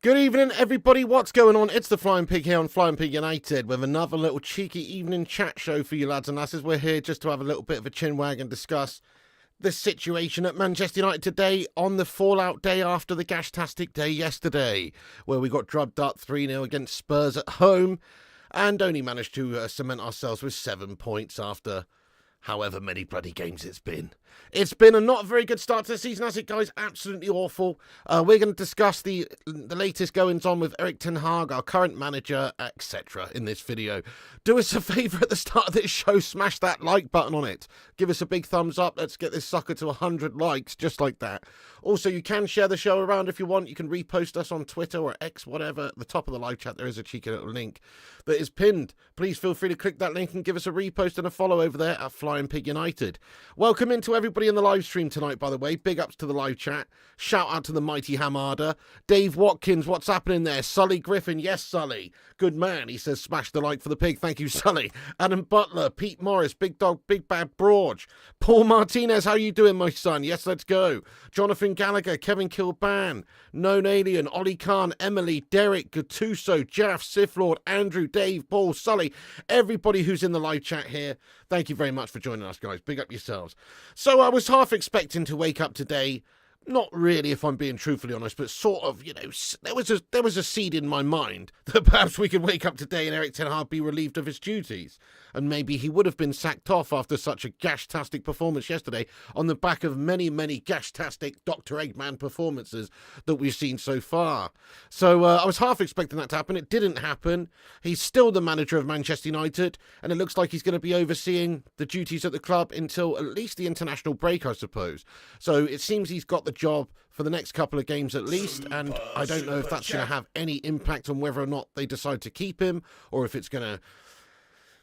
Good evening, everybody. What's going on? It's the Flying Pig here on Flying Pig United with another little cheeky evening chat show for you lads and lasses. We're here just to have a little bit of a chinwag and discuss the situation at Manchester United today on the fallout day after the gashtastic day yesterday, where we got drubbed up 3-0 against Spurs at home and only managed to cement ourselves with 7 points after however many bloody games it's been. It's been a not very good start to the season, has it, guys? Absolutely awful. We're going to discuss the latest goings-on with Erik Ten Hag, our current manager, etc. in this video. Do us a favour at the start of this show, smash that like button on it. Give us a big thumbs up. Let's get this sucker to 100 likes, just like that. Also, you can share the show around if you want. You can repost us on Twitter or X, whatever. At the top of the live chat, there is a cheeky little link that is pinned. Please feel free to click that link and give us a repost and a follow over there at Flying Pig United. Welcome into everybody in the live stream tonight, by the way. Big ups to the live chat. Shout out to the mighty Hamada. Dave Watkins, what's happening there? Sully Griffin, yes, Sully. Good man. He says, smash the like for the pig. Thank you, Sully. Adam Butler, Pete Morris, Big Dog, Big Bad Broad. Paul Martinez, how you doing, my son? Yes, let's go. Jonathan Gallagher, Kevin Kilban, Known Alien, Ollie Khan, Emily, Derek, Gattuso, Jaff, Siflord, Andrew, Dave, Paul, Sully, everybody who's in the live chat here. Thank you very much for joining us, guys. Big up yourselves. So I was half expecting to wake up today, not really if I'm being truthfully honest, but sort of, you know, there was a seed in my mind that perhaps we could wake up today and Erik Ten Hag be relieved of his duties. And maybe he would have been sacked off after such a gashtastic performance yesterday on the back of many, many gashtastic Dr. Eggman performances that we've seen so far. So I was half expecting that to happen. It didn't happen. He's still the manager of Manchester United, and it looks like he's going to be overseeing the duties at the club until at least the international break, I suppose. So it seems he's got the job for the next couple of games at least, and I don't know if that's going to have any impact on whether or not they decide to keep him, or if it's going to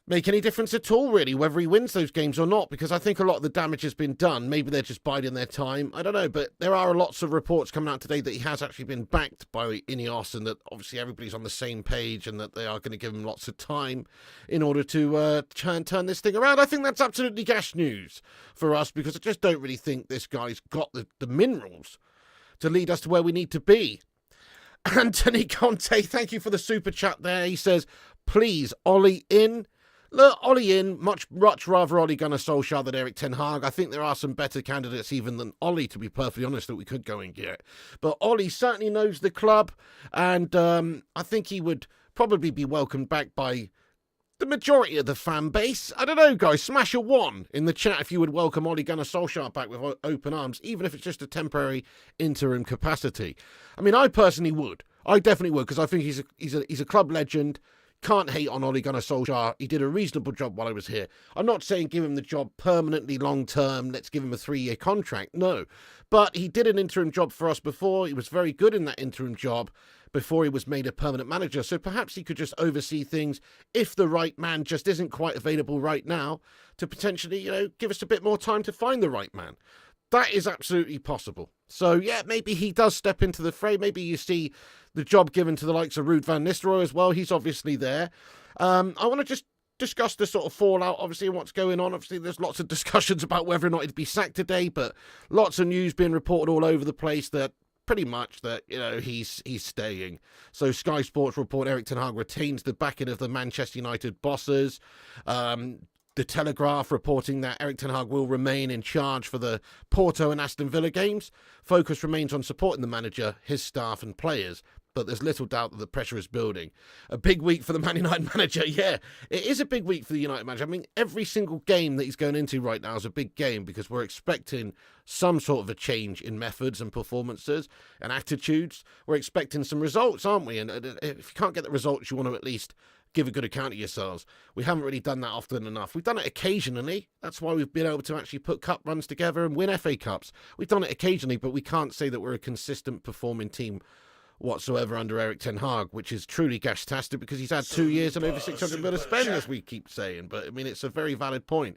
make any difference at all, really, whether he wins those games or not, because I think a lot of the damage has been done. Maybe they're just biding their time. I don't know, but there are lots of reports coming out today that he has actually been backed by Ineos, and that obviously everybody's on the same page, and that they are going to give him lots of time in order to try and turn this thing around. I think that's absolutely gash news for us, because I just don't really think this guy's got the minerals to lead us to where we need to be. Anthony Conte, thank you for the super chat there. He says, please, Ollie in. Look, Ollie in, much rather Ollie Gunnar Solskjaer than Erik Ten Hag. I think there are some better candidates even than Ollie, to be perfectly honest, that we could go and get. But Ollie certainly knows the club, and I think he would probably be welcomed back by the majority of the fan base. I don't know, guys, smash a 1 in the chat if you would welcome Ollie Gunnar Solskjaer back with open arms, even if it's just a temporary interim capacity. I mean, I personally would. I definitely would, because I think he's a club legend. Can't hate on Ole Gunnar Solskjaer. He did a reasonable job while I was here. I'm not saying give him the job permanently long-term, let's give him a 3-year contract. No. But he did an interim job for us before. He was very good in that interim job before he was made a permanent manager. So perhaps he could just oversee things if the right man just isn't quite available right now, to potentially, you know, give us a bit more time to find the right man. That is absolutely possible. So, yeah, maybe he does step into the fray. Maybe you see the job given to the likes of Ruud van Nistelrooy as well. He's obviously there. I want to just discuss the sort of fallout, obviously, and what's going on. Obviously, there's lots of discussions about whether or not he'd be sacked today, but lots of news being reported all over the place that pretty much that, you know, he's staying. So Sky Sports report Erik Ten Hag retains the backing of the Manchester United bosses. The Telegraph reporting that Erik Ten Hag will remain in charge for the Porto and Aston Villa games. Focus remains on supporting the manager, his staff and players, but there's little doubt that the pressure is building. A big week for the Man United manager. Yeah, it is a big week for the United manager. I mean, every single game that he's going into right now is a big game because we're expecting some sort of a change in methods and performances and attitudes. We're expecting some results, aren't we? And if you can't get the results, you want to at least give a good account of yourselves. We haven't really done that often enough. We've done it occasionally. That's why we've been able to actually put cup runs together and win FA Cups. We've done it occasionally, but we can't say that we're a consistent performing team whatsoever under Erik Ten Hag, which is truly gash-tastic because he's had 2 years and over 600 million to spend, as we keep saying. But, I mean, it's a very valid point.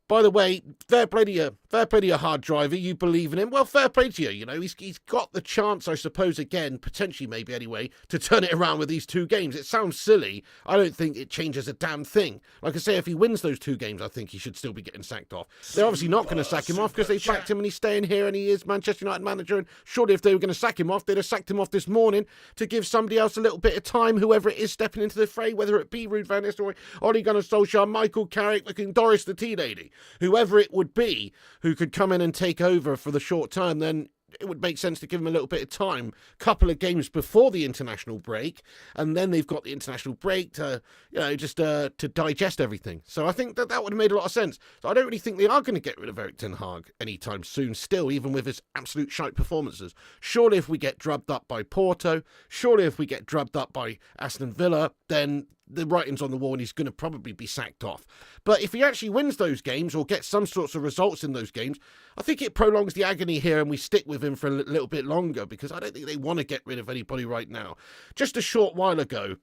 By the way, fair play to your hard driver. You believe in him. Well, fair play to you. You know, he's got the chance, I suppose, again, potentially maybe anyway, to turn it around with these 2 games. It sounds silly. I don't think it changes a damn thing. Like I say, if he wins those 2 games, I think he should still be getting sacked off. They're obviously not going to sack him off because they backed him and he's staying here and he is Manchester United manager. And surely if they were going to sack him off, they'd have sacked him off this morning to give somebody else a little bit of time, whoever it is stepping into the fray, whether it be Ruud van Nistelrooy, Ole Gunnar Solskjaer, Michael Carrick, fucking Doris the Tea Lady, whoever it would be who could come in and take over for the short term, then it would make sense to give them a little bit of time, couple of games before the international break, and then they've got the international break to, you know, just to digest everything. So I think that would have made a lot of sense. So I don't really think they are going to get rid of Erik Ten Hag anytime soon still, even with his absolute shite performances. Surely if we get drubbed up by Porto, surely if we get drubbed up by Aston Villa, then the writing's on the wall and he's going to probably be sacked off. But if he actually wins those games or gets some sorts of results in those games, I think it prolongs the agony here and we stick with him for a little bit longer because I don't think they want to get rid of anybody right now. Just a short while ago,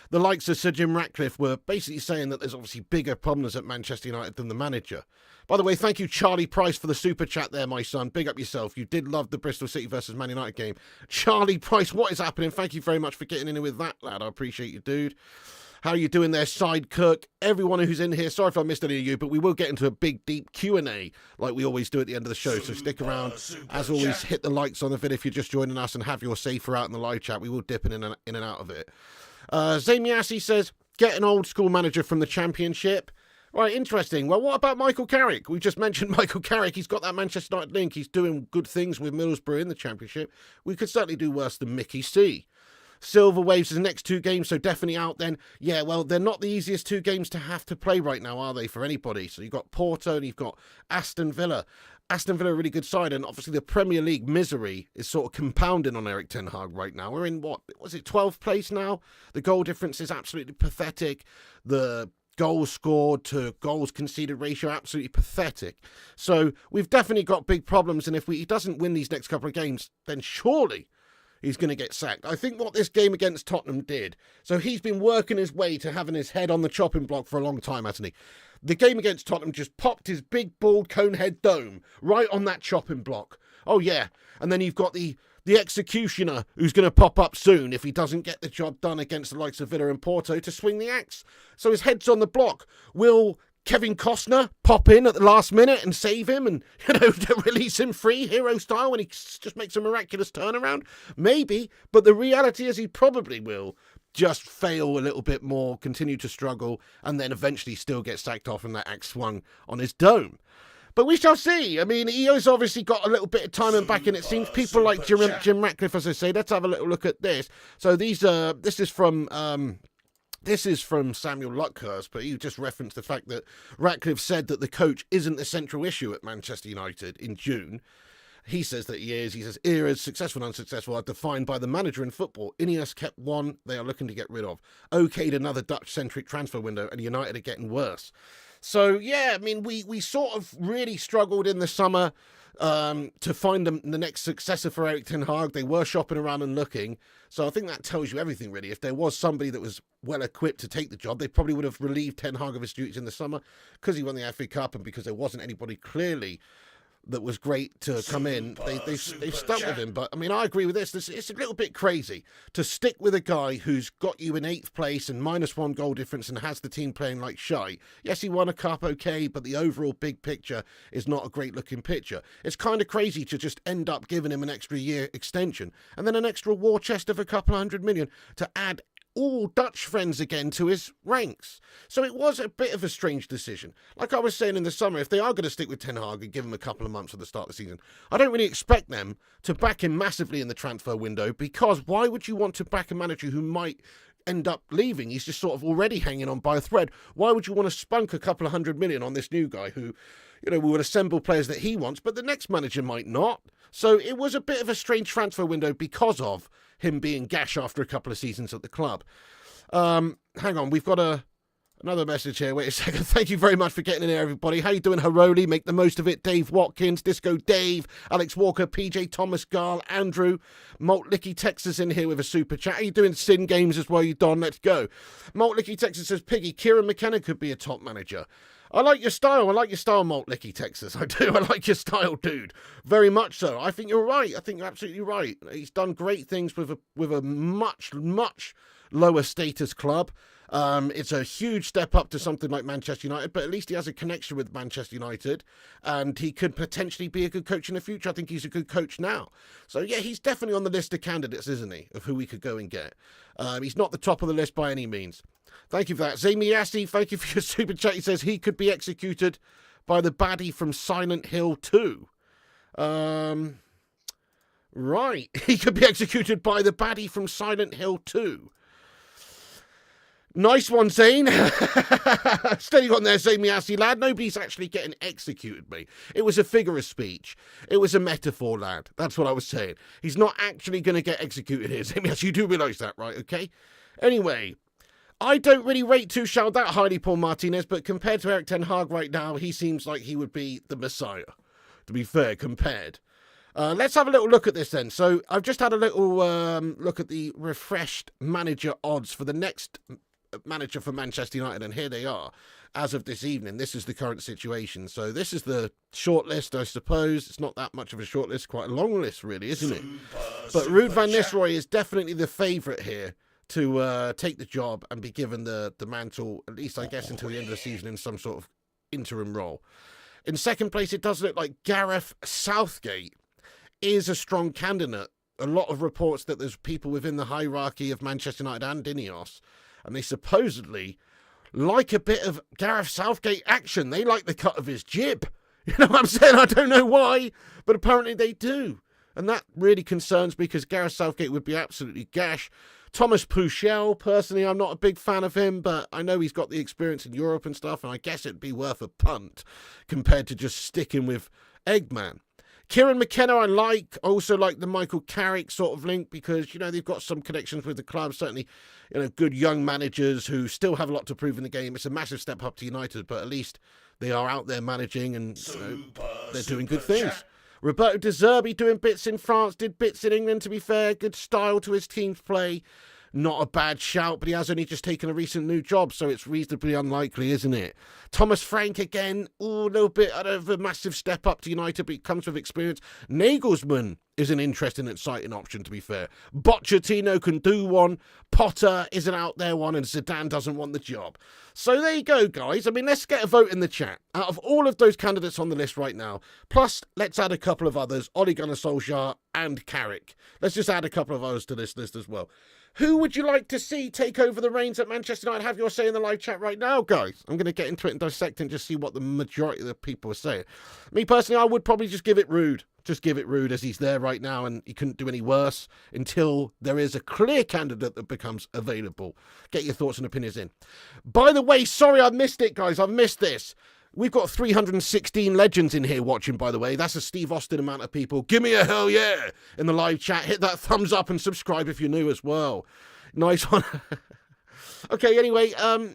the likes of Sir Jim Ratcliffe were basically saying that there's obviously bigger problems at Manchester United than the manager. By the way, thank you, Charlie Price, for the super chat there, my son. Big up yourself. You did love the Bristol City versus Man United game. Charlie Price, what is happening? Thank you very much for getting in with that, lad. I appreciate you, dude. How are you doing there, Side Cook? Everyone who's in here, sorry if I missed any of you, but we will get into a big, deep Q&A like we always do at the end of the show. So stick around. As always, hit the likes on the video if you're just joining us and have your safer out in the live chat. We will dip in and out of it. Zayn Yassi says, get an old school manager from the Championship. Right, interesting. Well, what about Michael Carrick? We just mentioned Michael Carrick. He's got that Manchester United link. He's doing good things with Middlesbrough in the Championship. We could certainly do worse than Mickey C. Silver Waves his next 2 games, so definitely out then. Yeah, well, they're not the easiest 2 games to have to play right now, are they, for anybody? So you've got Porto and you've got Aston Villa. Aston Villa, a really good side, and obviously the Premier League misery is sort of compounding on Erik Ten Hag right now. We're in, what, was it 12th place now? The goal difference is absolutely pathetic. The goals scored to goals conceded ratio, absolutely pathetic. So we've definitely got big problems, and if he doesn't win these next couple of games, then surely he's going to get sacked. I think what this game against Tottenham did, so he's been working his way to having his head on the chopping block for a long time, hasn't he? The game against Tottenham just popped his big, bald, cone-head dome right on that chopping block. Oh, yeah. And then you've got the executioner who's going to pop up soon if he doesn't get the job done against the likes of Villa and Porto to swing the axe. So his head's on the block. Will Kevin Costner pop in at the last minute and save him and, you know, release him free, hero style, when he just makes a miraculous turnaround? Maybe, but the reality is he probably will just fail a little bit more, continue to struggle, and then eventually still get sacked off and that axe swung on his dome. But we shall see. I mean, he has obviously got a little bit of time and back, and it seems people like Jim Ratcliffe, as I say. Let's have a little look at this. So this is from Samuel Luckhurst, but he just referenced the fact that Ratcliffe said that the coach isn't the central issue at Manchester United in June. He says that he is. He says eras, successful and unsuccessful, are defined by the manager in football. Ineos kept one they are looking to get rid of. Okayed another Dutch-centric transfer window, and United are getting worse. So, yeah, I mean, we sort of really struggled in the summer to find the next successor for Erik Ten Hag. They were shopping around and looking. So I think that tells you everything, really. If there was somebody that was well-equipped to take the job, they probably would have relieved Ten Hag of his duties in the summer because he won the FA Cup and because there wasn't anybody clearly that was great to come in. They've stuck with him. But, I mean, I agree with this. It's a little bit crazy to stick with a guy who's got you in 8th place and -1 goal difference and has the team playing like shite. Yes, he won a cup, okay, but the overall big picture is not a great-looking picture. It's kind of crazy to just end up giving him an extra year extension and then an extra war chest of a couple of $100 million to add all Dutch friends again to his ranks. So it was a bit of a strange decision. Like I was saying in the summer, if they are going to stick with Ten Hag and give him a couple of months at the start of the season, I don't really expect them to back him massively in the transfer window, because why would you want to back a manager who might end up leaving? He's just sort of already hanging on by a thread. Why would you want to spunk a couple of $100 million on this new guy who, will assemble players that he wants, but the next manager might not? So it was a bit of a strange transfer window because of him being gash after a couple of seasons at the club. Hang on, we've got another message here. Wait a second. Thank you very much for getting in there, everybody. How you doing, Haroli? Make the most of it. Dave Watkins, Disco Dave, Alex Walker, PJ Thomas, Garl, Andrew, Malt Licky Texas in here with a super chat. How you doing, Sin Games as well, you Don? Let's go. Malt Licky Texas says, Piggy, Kieran McKenna could be a top manager. I like your style. I like your style, Malt Licky Texas. I do. I like your style, dude. Very much so. I think you're right. I think you're absolutely right. He's done great things with a much, much lower status club. It's a huge step up to something like Manchester United, but at least he has a connection with Manchester United, and he could potentially be a good coach in the future. I think he's a good coach now. So, yeah, he's definitely on the list of candidates, isn't he, of who we could go and get. He's not the top of the list by any means. Thank you for that. Zamiasi, thank you for your super chat. He says he could be executed by the baddie from Silent Hill 2. Right. He could be executed by the baddie from Silent Hill 2. Nice one, Zane. Steady on there, Zamiasi, lad. Nobody's actually getting executed, mate. It was a figure of speech. It was a metaphor, lad. That's what I was saying. He's not actually going to get executed here, Zamiasi. You do realise that, right? Okay? Anyway, I don't really rate Tuchel that highly, Paul Martinez, but compared to Erik Ten Hag right now, he seems like he would be the Messiah, to be fair, compared. Let's have a little look at this then. So I've just had a little look at the refreshed manager odds for the next manager for Manchester United, and here they are as of this evening. This is the current situation. So this is the short list, I suppose. It's not that much of a short list, quite a long list really, isn't it? But Ruud van Nistelrooy is definitely the favourite here to take the job and be given the mantle, at least I guess until the end of the season, in some sort of interim role. In second place, it does look like Gareth Southgate is a strong candidate. A lot of reports that there's people within the hierarchy of Manchester United and Ineos, and they supposedly like a bit of Gareth Southgate action. They like the cut of his jib. You know what I'm saying? I don't know why, but apparently they do. And that really concerns me, because Gareth Southgate would be absolutely gash. Thomas Tuchel, personally, I'm not a big fan of him, but I know he's got the experience in Europe and stuff, and I guess it'd be worth a punt compared to just sticking with Eggman. Kieran McKenna I like. I also like the Michael Carrick sort of link, because, they've got some connections with the club. Certainly, good young managers who still have a lot to prove in the game. It's a massive step up to United, but at least they are out there managing, and they're doing good things. Roberto De Zerbi doing bits in France, did bits in England, to be fair. Good style to his team's play. Not a bad shout, but he has only just taken a recent new job, so it's reasonably unlikely, isn't it? Thomas Frank again, a little bit of a massive step up to United, but he comes with experience. Nagelsmann is an interesting and exciting option, to be fair. Pochettino can do one. Potter is an out there one, and Zidane doesn't want the job. So there you go, guys. I mean, let's get a vote in the chat. Out of all of those candidates on the list right now, plus let's add a couple of others, Ole Gunnar Solskjaer and Carrick. Let's just add a couple of others to this list as well. Who would you like to see take over the reins at Manchester United? Have your say in the live chat right now, guys. I'm going to get into it and dissect and just see what the majority of the people are saying. Me personally, I would probably just give it Ruud. Just give it Ruud, as he's there right now, and he couldn't do any worse until there is a clear candidate that becomes available. Get your thoughts and opinions in. By the way, sorry I missed it, guys. I've missed this. We've got 316 legends in here watching, by the way. That's a Steve Austin amount of people. Give me a hell yeah in the live chat. Hit that thumbs up and subscribe if you're new as well. Nice one. Okay, anyway,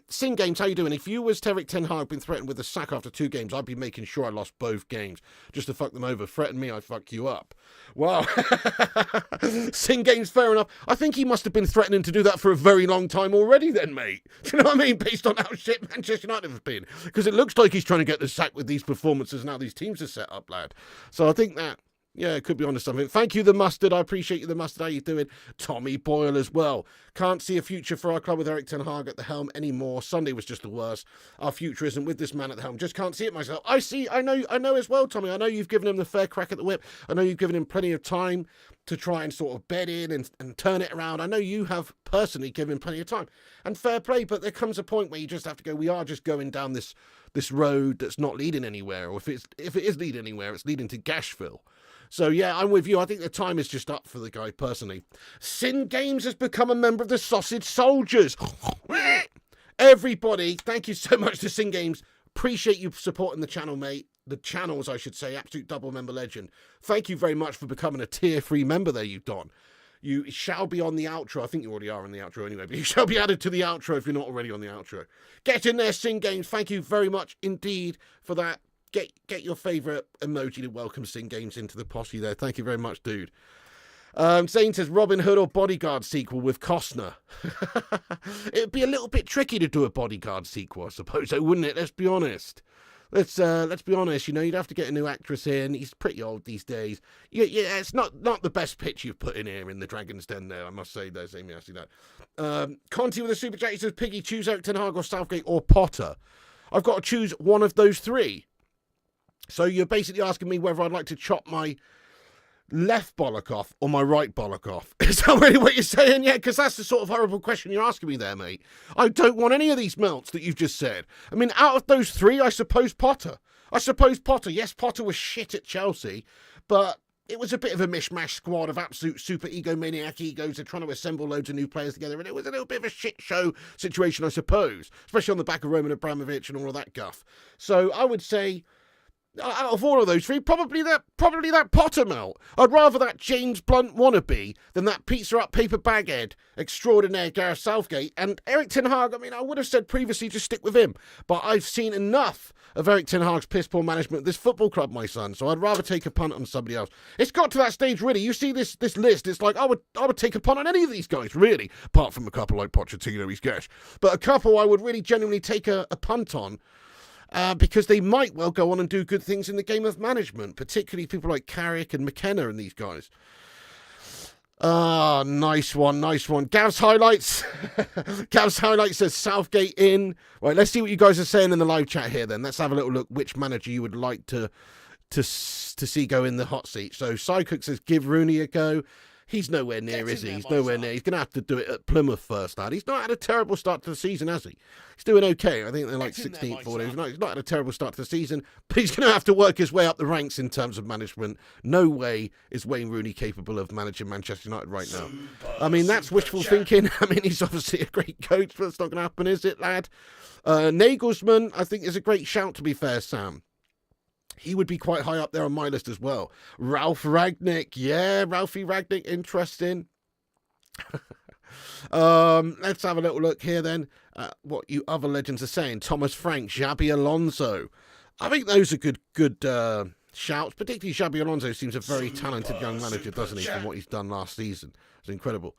Sin Games, how you doing? If you was Erik Ten Hag been threatened with a sack after 2 games, I'd be making sure I lost both games just to fuck them over. Threaten me, I'd fuck you up. Wow. Sin Games, fair enough. I think he must have been threatening to do that for a very long time already then, mate. Do you know what I mean? Based on how shit Manchester United have been. Because it looks like he's trying to get the sack with these performances and how these teams are set up, lad. So I think that Yeah, it could be onto something. Thank you, The Mustard. I appreciate you, The Mustard. How you doing? Tommy Boyle as well. Can't see a future for our club with Erik Ten Hag at the helm anymore. Sunday was just the worst. Our future isn't with this man at the helm. Just can't see it myself. I know as well, Tommy. I know you've given him the fair crack at the whip. I know you've given him plenty of time to try and sort of bed in and turn it around. I know you have personally given him plenty of time. And fair play, but there comes a point where you just have to go, we are just going down this road that's not leading anywhere. Or if it is leading anywhere, it's leading to Gashville. So, yeah, I'm with you. I think the time is just up for the guy, personally. Sin Games has become a member of the Sausage Soldiers. Everybody, thank you so much to Sin Games. Appreciate you supporting the channel, mate. The channels, I should say. Absolute double member legend. Thank you very much for becoming a tier 3 member there, you've done. You shall be on the outro. I think you already are on the outro anyway, but you shall be added to the outro if you're not already on the outro. Get in there, Sin Games. Thank you very much indeed for that. Get your favourite emoji to welcome Sin Games into the posse there. Thank you very much, dude. Zane says Robin Hood or Bodyguard sequel with Costner. It'd be a little bit tricky to do a Bodyguard sequel, I suppose, though, wouldn't it? Let's be honest. Let's be honest. You know, you'd have to get a new actress in. He's pretty old these days. Yeah, it's not the best pitch you've put in here in the Dragon's Den. There, I must say. There's Amy. I see that. Conti with a super chat. He says, "Piggy, choose Erik Ten Hag or Southgate or Potter." I've got to choose one of those three. So you're basically asking me whether I'd like to chop my left bollock off or my right bollock off. Is that really what you're saying? Yeah, because that's the sort of horrible question you're asking me there, mate. I don't want any of these melts that you've just said. I mean, out of those three, I suppose Potter. Yes, Potter was shit at Chelsea, but it was a bit of a mishmash squad of absolute super egomaniac egos. They're trying to assemble loads of new players together, and it was a little bit of a shit show situation, I suppose, especially on the back of Roman Abramovich and all of that guff. So I would say, out of all of those three, probably that Potter melt. I'd rather that James Blunt wannabe than that pizza up paper baghead extraordinaire Gareth Southgate. And Erik Ten Hag, I mean, I would have said previously just stick with him, but I've seen enough of Erik Ten Hag's piss poor management of this football club, my son. So I'd rather take a punt on somebody else. It's got to that stage, really. You see this list, it's like I would take a punt on any of these guys, really, apart from a couple like Pochettino, he's gash. But a couple I would really genuinely take a punt on. Because they might well go on and do good things in the game of management, particularly people like Carrick and McKenna and these guys. Nice one. Gav's Highlights. Gav's Highlights says Southgate in. Right, let's see what you guys are saying in the live chat here then. Let's have a little look which manager you would like to see go in the hot seat. So Sycook says give Rooney a go. He's nowhere near, is he? He's nowhere near. He's going to have to do it at Plymouth first, lad. He's not had a terrible start to the season, has he? He's doing okay. I think they're like 16th or whatever. He's not had a terrible start to the season, but he's going to have to work his way up the ranks in terms of management. No way is Wayne Rooney capable of managing Manchester United right now. I mean, that's wishful thinking. I mean, he's obviously a great coach, but it's not going to happen, is it, lad? Nagelsmann, I think, is a great shout, to be fair, Sam. He would be quite high up there on my list as well. Ralph Ragnick. Yeah, Ralphie Ragnick. Interesting. Let's have a little look here then. What you other legends are saying. Thomas Frank, Xabi Alonso. I think those are good shouts. Particularly Xabi Alonso seems a very talented young manager, doesn't he, from what he's done last season. It's incredible.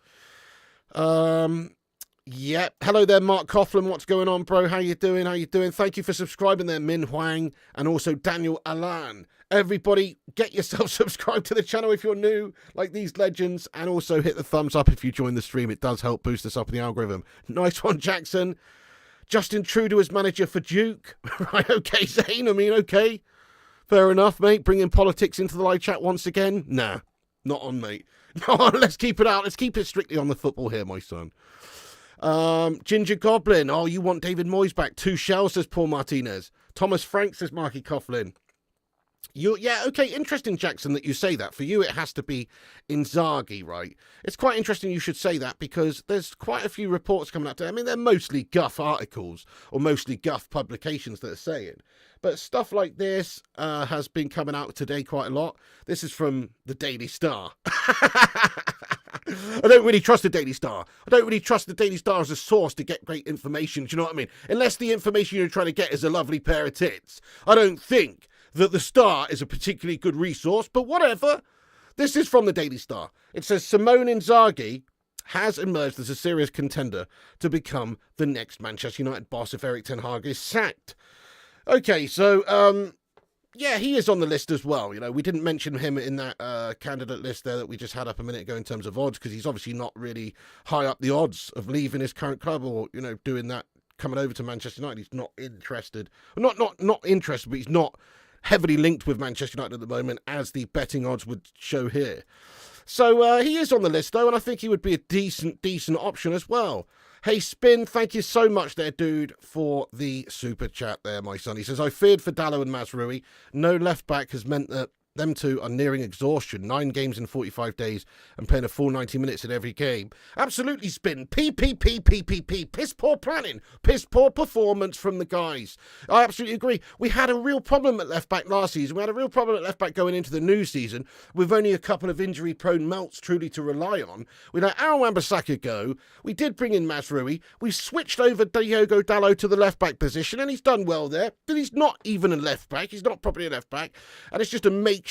Yep. Hello there, Mark Coughlin. What's going on, bro? How you doing? Thank you for subscribing there, Min Huang, and also Daniel Alan. Everybody, get yourself subscribed to the channel if you're new, like these legends, and also hit the thumbs up if you join the stream. It does help boost us up in the algorithm. Nice one, Jackson. Justin Trudeau as manager for Duke. Right, okay, Zane. I mean, okay. Fair enough, mate. Bringing politics into the live chat once again? Nah, not on, mate. No, let's keep it out. Let's keep it strictly on the football here, my son. Ginger Goblin. Oh, you want David Moyes back? 2 shells, says Paul Martinez. Thomas Frank, says Marky Coughlin. Yeah, okay, interesting, Jackson, that you say that. For you, it has to be Inzaghi, right? It's quite interesting you should say that because there's quite a few reports coming out today. I mean, they're mostly guff articles or mostly guff publications that are saying. But stuff like this has been coming out today quite a lot. This is from the Daily Star. I don't really trust the Daily Star. I don't really trust the Daily Star as a source to get great information. Do you know what I mean? Unless the information you're trying to get is a lovely pair of tits. I don't think that the Star is a particularly good resource, but whatever. This is from the Daily Star. It says Simone Inzaghi has emerged as a serious contender to become the next Manchester United boss if Erik Ten Hag is sacked. Okay, so, Yeah, he is on the list as well. You know, we didn't mention him in that candidate list there that we just had up a minute ago in terms of odds, because he's obviously not really high up the odds of leaving his current club or, you know, doing that, coming over to Manchester United. He's not interested. Not interested, but he's not heavily linked with Manchester United at the moment, as the betting odds would show here. So he is on the list, though, and I think he would be a decent option as well. Hey, Spin, thank you so much there, dude, for the super chat there, my son. He says, I feared for Dalot and Mazraoui. No left-back has meant that them two are nearing exhaustion. 9 games in 45 days and playing a full 90 minutes in every game. Absolutely, Spin. PPP. Piss poor planning. Piss poor performance from the guys. I absolutely agree. We had a real problem at left back last season. We had a real problem at left back going into the new season with only a couple of injury prone melts truly to rely on. We let Aaron Wan-Bissaka go. We did bring in Mazraoui. We switched over Diogo Dalot to the left back position, and he's done well there. But he's not even a left back. He's not properly a left back. And it's just a makeshift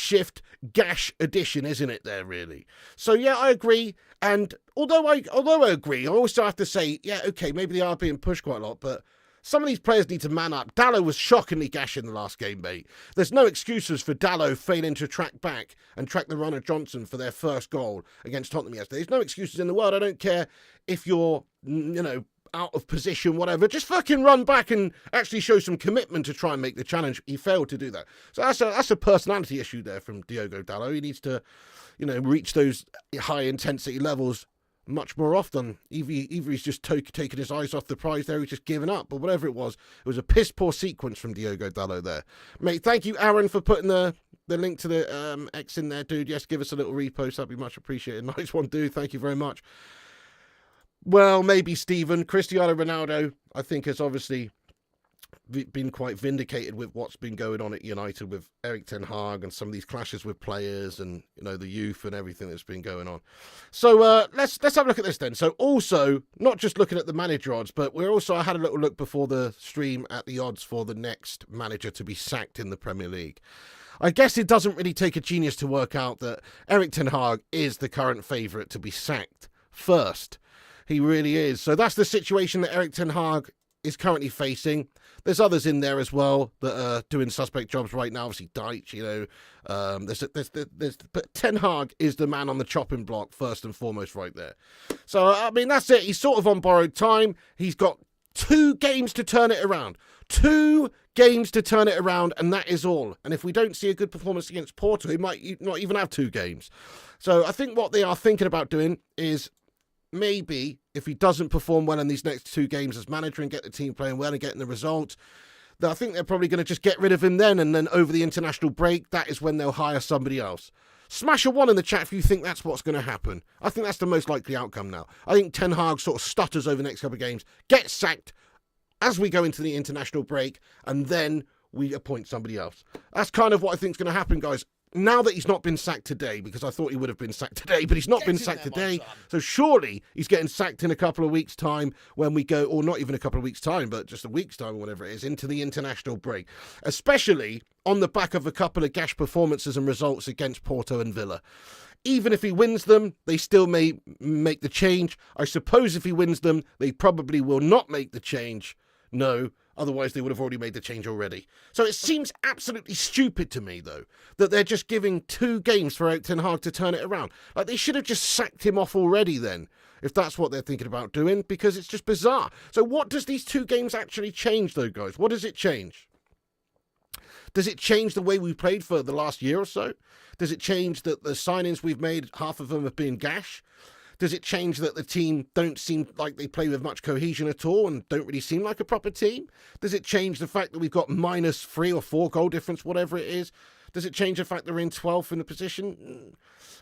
gash addition, isn't it, there, really? So, yeah, I agree. And although I agree, I also have to say, yeah, okay, maybe they are being pushed quite a lot, but some of these players need to man up. Dalot was shockingly gash in the last game, mate. There's no excuses for Dalot failing to track back and track the run of Johnson for their first goal against Tottenham yesterday. There's no excuses in the world. I don't care if you're, you know, out of position, whatever. Just fucking run back and actually show some commitment to try and make the challenge. He failed to do that. So that's a personality issue there from Diogo Dalot. He needs to, you know, reach those high intensity levels much more often. Either he's just taken his eyes off the prize there, he's just given up, but whatever it was a piss poor sequence from Diogo Dalot there. Mate, thank you, Aaron, for putting the link to the X in there, dude. Yes, give us a little repost, that'd be much appreciated. Nice one, dude. Thank you very much. Well, maybe Stephen. Cristiano Ronaldo, I think, has obviously been quite vindicated with what's been going on at United with Erik Ten Hag and some of these clashes with players and, you know, the youth and everything that's been going on. So let's have a look at this then. So also, not just looking at the manager odds, but I had a little look before the stream at the odds for the next manager to be sacked in the Premier League. I guess it doesn't really take a genius to work out that Erik Ten Hag is the current favourite to be sacked first. He really is. So that's the situation that Erik Ten Hag is currently facing. There's others in there as well that are doing suspect jobs right now. Obviously, Deitch, you know. But Ten Hag is the man on the chopping block first and foremost right there. So, I mean, that's it. He's sort of on borrowed time. He's got 2 games to turn it around. 2 games to turn it around, and that is all. And if we don't see a good performance against Porto, he might not even have 2 games. So I think what they are thinking about doing is maybe if he doesn't perform well in these next 2 games as manager and get the team playing well and getting the results, I think they're probably going to just get rid of him then, and then over the international break, that is when they'll hire somebody else. Smash a 1 in the chat if you think that's what's going to happen. I think that's the most likely outcome now. I think Ten Hag sort of stutters over the next couple of games, gets sacked as we go into the international break, and then we appoint somebody else. That's kind of what I think is going to happen, guys. Now that he's not been sacked today, because I thought he would have been sacked today, but he's not been sacked today. So surely he's getting sacked in a couple of weeks' time when we go, or not even a couple of weeks' time, but just a week's time or whatever it is, into the international break. Especially on the back of a couple of gash performances and results against Porto and Villa. Even if he wins them, they still may make the change. I suppose if he wins them, they probably will not make the change. No. Otherwise, they would have already made the change already. So it seems absolutely stupid to me, though, that they're just giving 2 games for Erik Ten Hag to turn it around. Like, they should have just sacked him off already then, if that's what they're thinking about doing, because it's just bizarre. So what does these 2 games actually change, though, guys? What does it change? Does it change the way we played for the last year or so? Does it change that the signings we've made, half of them have been gash? Does it change that the team don't seem like they play with much cohesion at all and don't really seem like a proper team? Does it change the fact that we've got -3 or 4 goal difference, whatever it is? Does it change the fact that we're in 12th in the position?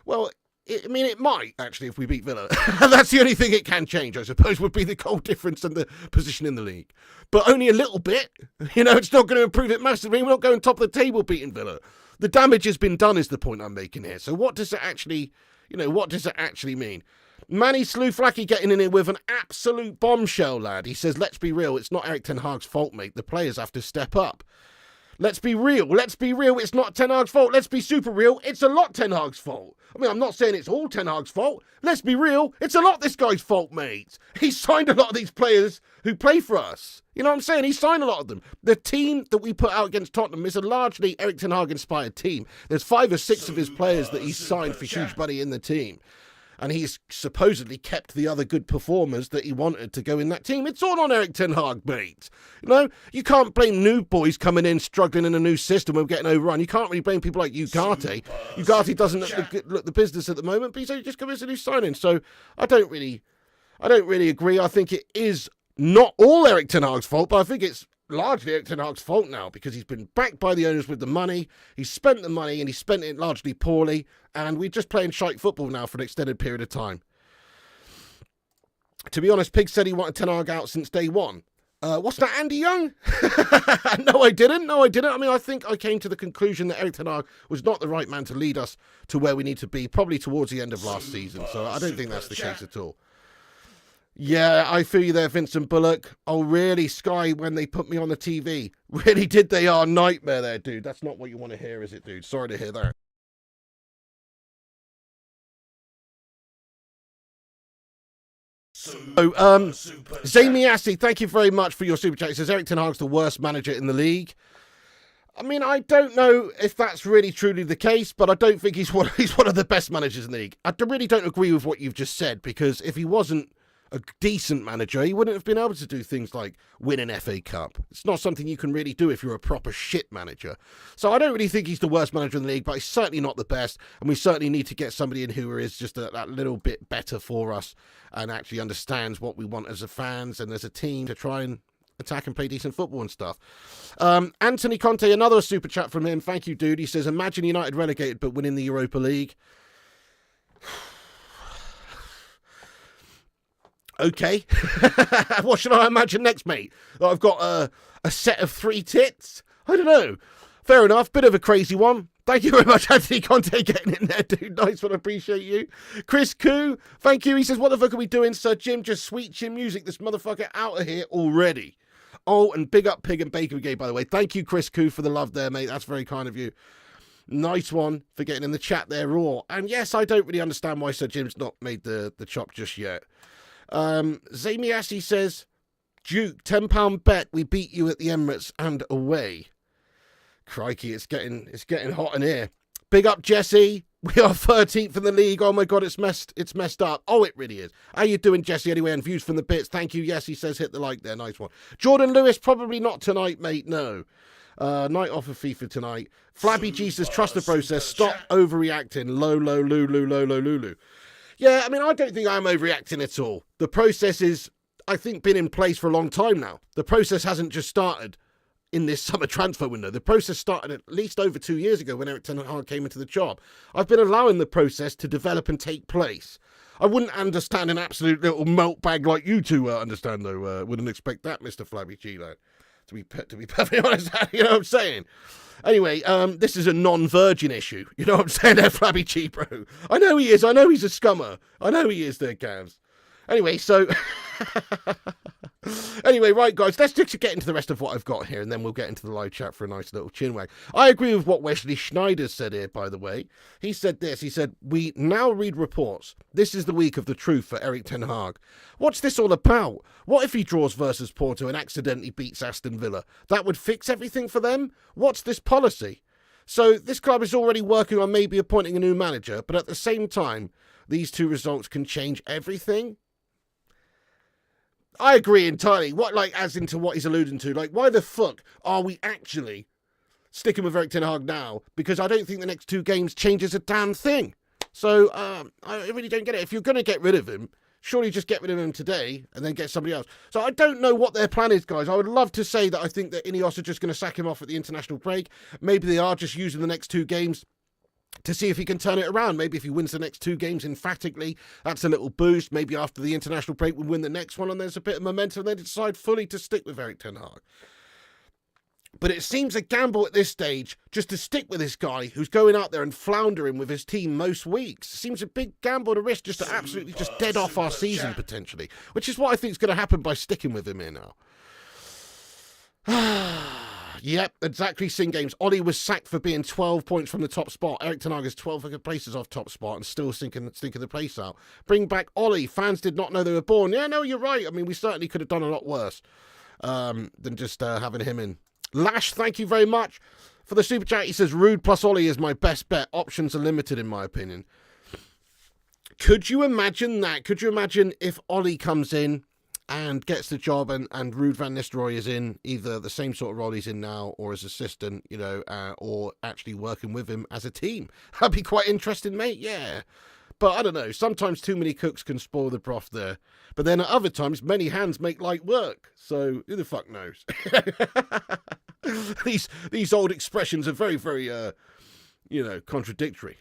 Well, it might, actually, if we beat Villa. That's the only thing it can change, I suppose, would be the goal difference and the position in the league. But only a little bit. You know, it's not going to improve it massively. We're not going top of the table beating Villa. The damage has been done is the point I'm making here. So what does it actually, mean? Manny Slouflaki getting in here with an absolute bombshell, lad. He says, let's be real, it's not Erik Ten Hag's fault, mate. The players have to step up. Let's be real. Let's be real. It's not Ten Hag's fault. Let's be super real. It's a lot Ten Hag's fault. I mean, I'm not saying it's all Ten Hag's fault. Let's be real. It's a lot this guy's fault, mate. He signed a lot of these players who play for us. You know what I'm saying? He signed a lot of them. The team that we put out against Tottenham is a largely Erik Ten Hag inspired team. There's 5 or 6 of his players that he's signed for huge money in the team. And he's supposedly kept the other good performers that he wanted to go in that team. It's all on Erik Ten Hag, mate. You know, you can't blame new boys coming in, struggling in a new system and getting overrun. You can't really blame people like Ugarte. Ugarte doesn't look the business at the moment, but he's only just come as a new signing. So I don't really agree. I think it is not all Erik Ten Hag's fault, but I think it's largely Erik Ten Hag's fault now because he's been backed by the owners with the money. He's spent the money and he spent it largely poorly. And we're just playing shite football now for an extended period of time. To be honest, Pig said he wanted Ten Hag out since day one. What's that, Andy Young? No, I didn't. I mean, I think I came to the conclusion that Erik Ten Hag was not the right man to lead us to where we need to be, probably towards the end of last season. So I don't think that's the case at all. Yeah, I feel you there, Vincent Bullock. Oh, really, Sky, when they put me on the TV? Really did they are nightmare there, dude. That's not what you want to hear, is it, dude? Sorry to hear that. Zamiassi, thank you very much for your super chat. He says Erik Ten Hag's the worst manager in the league. I mean, I don't know if that's really truly the case, but I don't think he's one of the best managers in the league. I really don't agree with what you've just said, because if he wasn't a decent manager, he wouldn't have been able to do things like win an FA Cup. It's not something you can really do if you're a proper shit manager. So I don't really think he's the worst manager in the league, but he's certainly not the best, and we certainly need to get somebody in who is just that little bit better for us and actually understands what we want as a fans and as a team to try and attack and play decent football and stuff. Anthony Conte, another super chat from him. Thank you, dude. He says, imagine United relegated but winning the Europa League. Okay. What should I imagine next, mate? That I've got a set of 3 tits? I don't know. Fair enough. Bit of a crazy one. Thank you very much, Anthony Conte, getting in there, dude. Nice one. Appreciate you. Chris Koo, thank you. He says, what the fuck are we doing, Sir Jim? Just sweet chin music. This motherfucker out of here already. Oh, and big up Pig and Bacon Brigade, by the way. Thank you, Chris Koo, for the love there, mate. That's very kind of you. Nice one for getting in the chat there, raw. And yes, I don't really understand why Sir Jim's not made the chop just yet. Zamiassi says, Duke, £10 bet we beat you at the Emirates and away. Crikey, it's getting hot in here. Big up, Jesse. We are 13th in the league. Oh my God, it's messed up. Oh, it really is. How you doing, Jesse? Anyway, and views from the bits. Thank you. Yes, he says hit the like there. Nice one. Jordan Lewis, probably not tonight, mate. No. Night off of FIFA tonight. Flabby Jesus, trust the process. Stop overreacting. Low, Lulu. Yeah, I mean, I don't think I'm overreacting at all. The process is, I think, been in place for a long time now. The process hasn't just started in this summer transfer window. The process started at least over 2 years ago when Erik Ten Hag came into the job. I've been allowing the process to develop and take place. I wouldn't understand an absolute little melt bag like you two understand, though. Wouldn't expect that, Mr. Flabby Cheeto. To be perfectly honest, you know what I'm saying? Anyway, this is a non-virgin issue. You know what I'm saying there, Flabby Cheeto, bro? I know he is. I know he's a scummer. I know he is there, Gavs. Anyway, so... Anyway, right, guys, let's just get into the rest of what I've got here, and then we'll get into the live chat for a nice little chinwag. I agree with what Wesley Schneider said here, by the way. He said this. He said, we now read reports. This is the week of the truth for Erik Ten Hag. What's this all about? What if he draws versus Porto and accidentally beats Aston Villa? That would fix everything for them? What's this policy? So this club is already working on maybe appointing a new manager, but at the same time, these 2 results can change everything? I agree entirely. As into what he's alluding to, why the fuck are we actually sticking with Erik Ten Hag now? Because I don't think the next 2 games changes a damn thing. So, I really don't get it. If you're going to get rid of him, surely just get rid of him today and then get somebody else. So I don't know what their plan is, guys. I would love to say that I think that Ineos are just going to sack him off at the international break. Maybe they are just using the next 2 games to see if he can turn it around. Maybe if he wins the next 2 games emphatically, that's a little boost. Maybe after the international break, we'll win the next one and there's a bit of momentum and they decide fully to stick with Erik Ten Hag. But it seems a gamble at this stage just to stick with this guy who's going out there and floundering with his team most weeks. It seems a big gamble to risk just to absolutely just dead off our season potentially, which is what I think is going to happen by sticking with him here now. Yep, exactly. Sin Games. Ollie was sacked for being 12 points from the top spot. Erik Ten Hag is 12 places off top spot and still stinking the place out. Bring back Ollie. Fans did not know they were born. Yeah, no, you're right. I mean, we certainly could have done a lot worse than just having him in. Lash, thank you very much for the super chat. He says, Rude plus Ollie is my best bet. Options are limited, in my opinion. Could you imagine that? Could you imagine if Ollie comes in and gets the job and Ruud van Nistelrooy is in either the same sort of role he's in now or as assistant, or actually working with him as a team? That'd be quite interesting, mate. Yeah. But I don't know. Sometimes too many cooks can spoil the broth there. But then at other times, many hands make light work. So who the fuck knows? These old expressions are very, very, contradictory.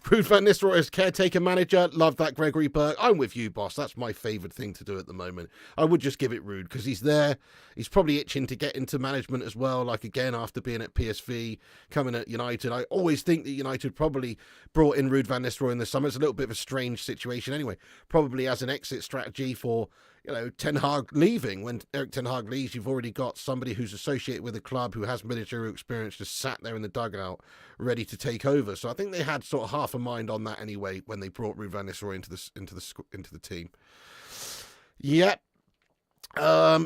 Ruud van Nistelrooy as caretaker manager. Love that, Gregory Burke. I'm with you, boss. That's my favourite thing to do at the moment. I would just give it Ruud because he's there. He's probably itching to get into management as well. Like, again, after being at PSV, coming at United. I always think that United probably brought in Ruud van Nistelrooy in the summer. It's a little bit of a strange situation anyway. Probably as an exit strategy for, Ten Hag leaving. When Erik Ten Hag leaves, you've already got somebody who's associated with the club who has managerial experience just sat there in the dugout ready to take over. So I think they had sort of half a mind on that anyway when they brought Ruud van Nistelrooy into the team. Yep.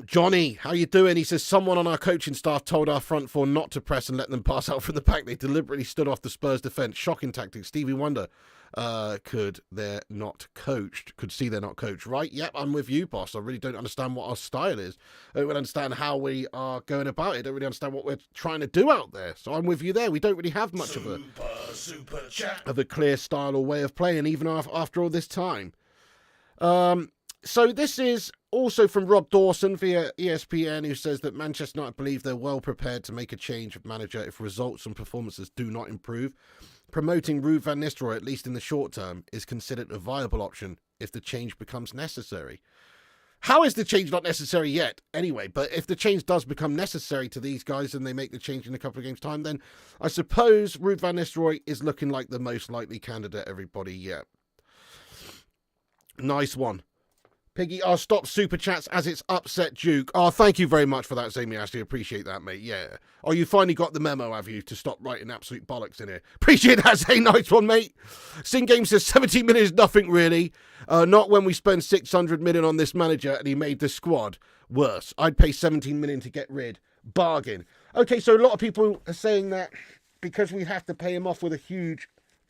Johnny, how you doing? He says, someone on our coaching staff told our front four not to press and let them pass out from the back. They deliberately stood off the Spurs defence. Shocking tactics. Stevie Wonder could see they're not coached. Right? Yep, I'm with you, boss. I really don't understand what our style is. I don't really understand how we are going about it. I don't really understand what we're trying to do out there. So I'm with you there. We don't really have much of a clear style or way of playing, even after all this time. So this is also from Rob Dawson via ESPN, who says that Manchester United believe they're well prepared to make a change of manager if results and performances do not improve. Promoting Ruud van Nistelrooy, at least in the short term, is considered a viable option if the change becomes necessary. How is the change not necessary yet? Anyway, but if the change does become necessary to these guys and they make the change in a couple of games' time, then I suppose Ruud van Nistelrooy is looking like the most likely candidate, everybody. Yeah. Nice one. Piggy, I'll stop super chats as it's upset Duke. Oh, thank you very much for that, Zamy Ashley. Appreciate that, mate. Yeah. Oh, you finally got the memo, have you, to stop writing absolute bollocks in here. Appreciate that, Zay. Nice one, mate. Sin Game says 17 million is nothing, really. Not when we spend 600 million on this manager and he made the squad worse. I'd pay 17 million to get rid. Bargain. Okay, so a lot of people are saying that because we have to pay him off with a huge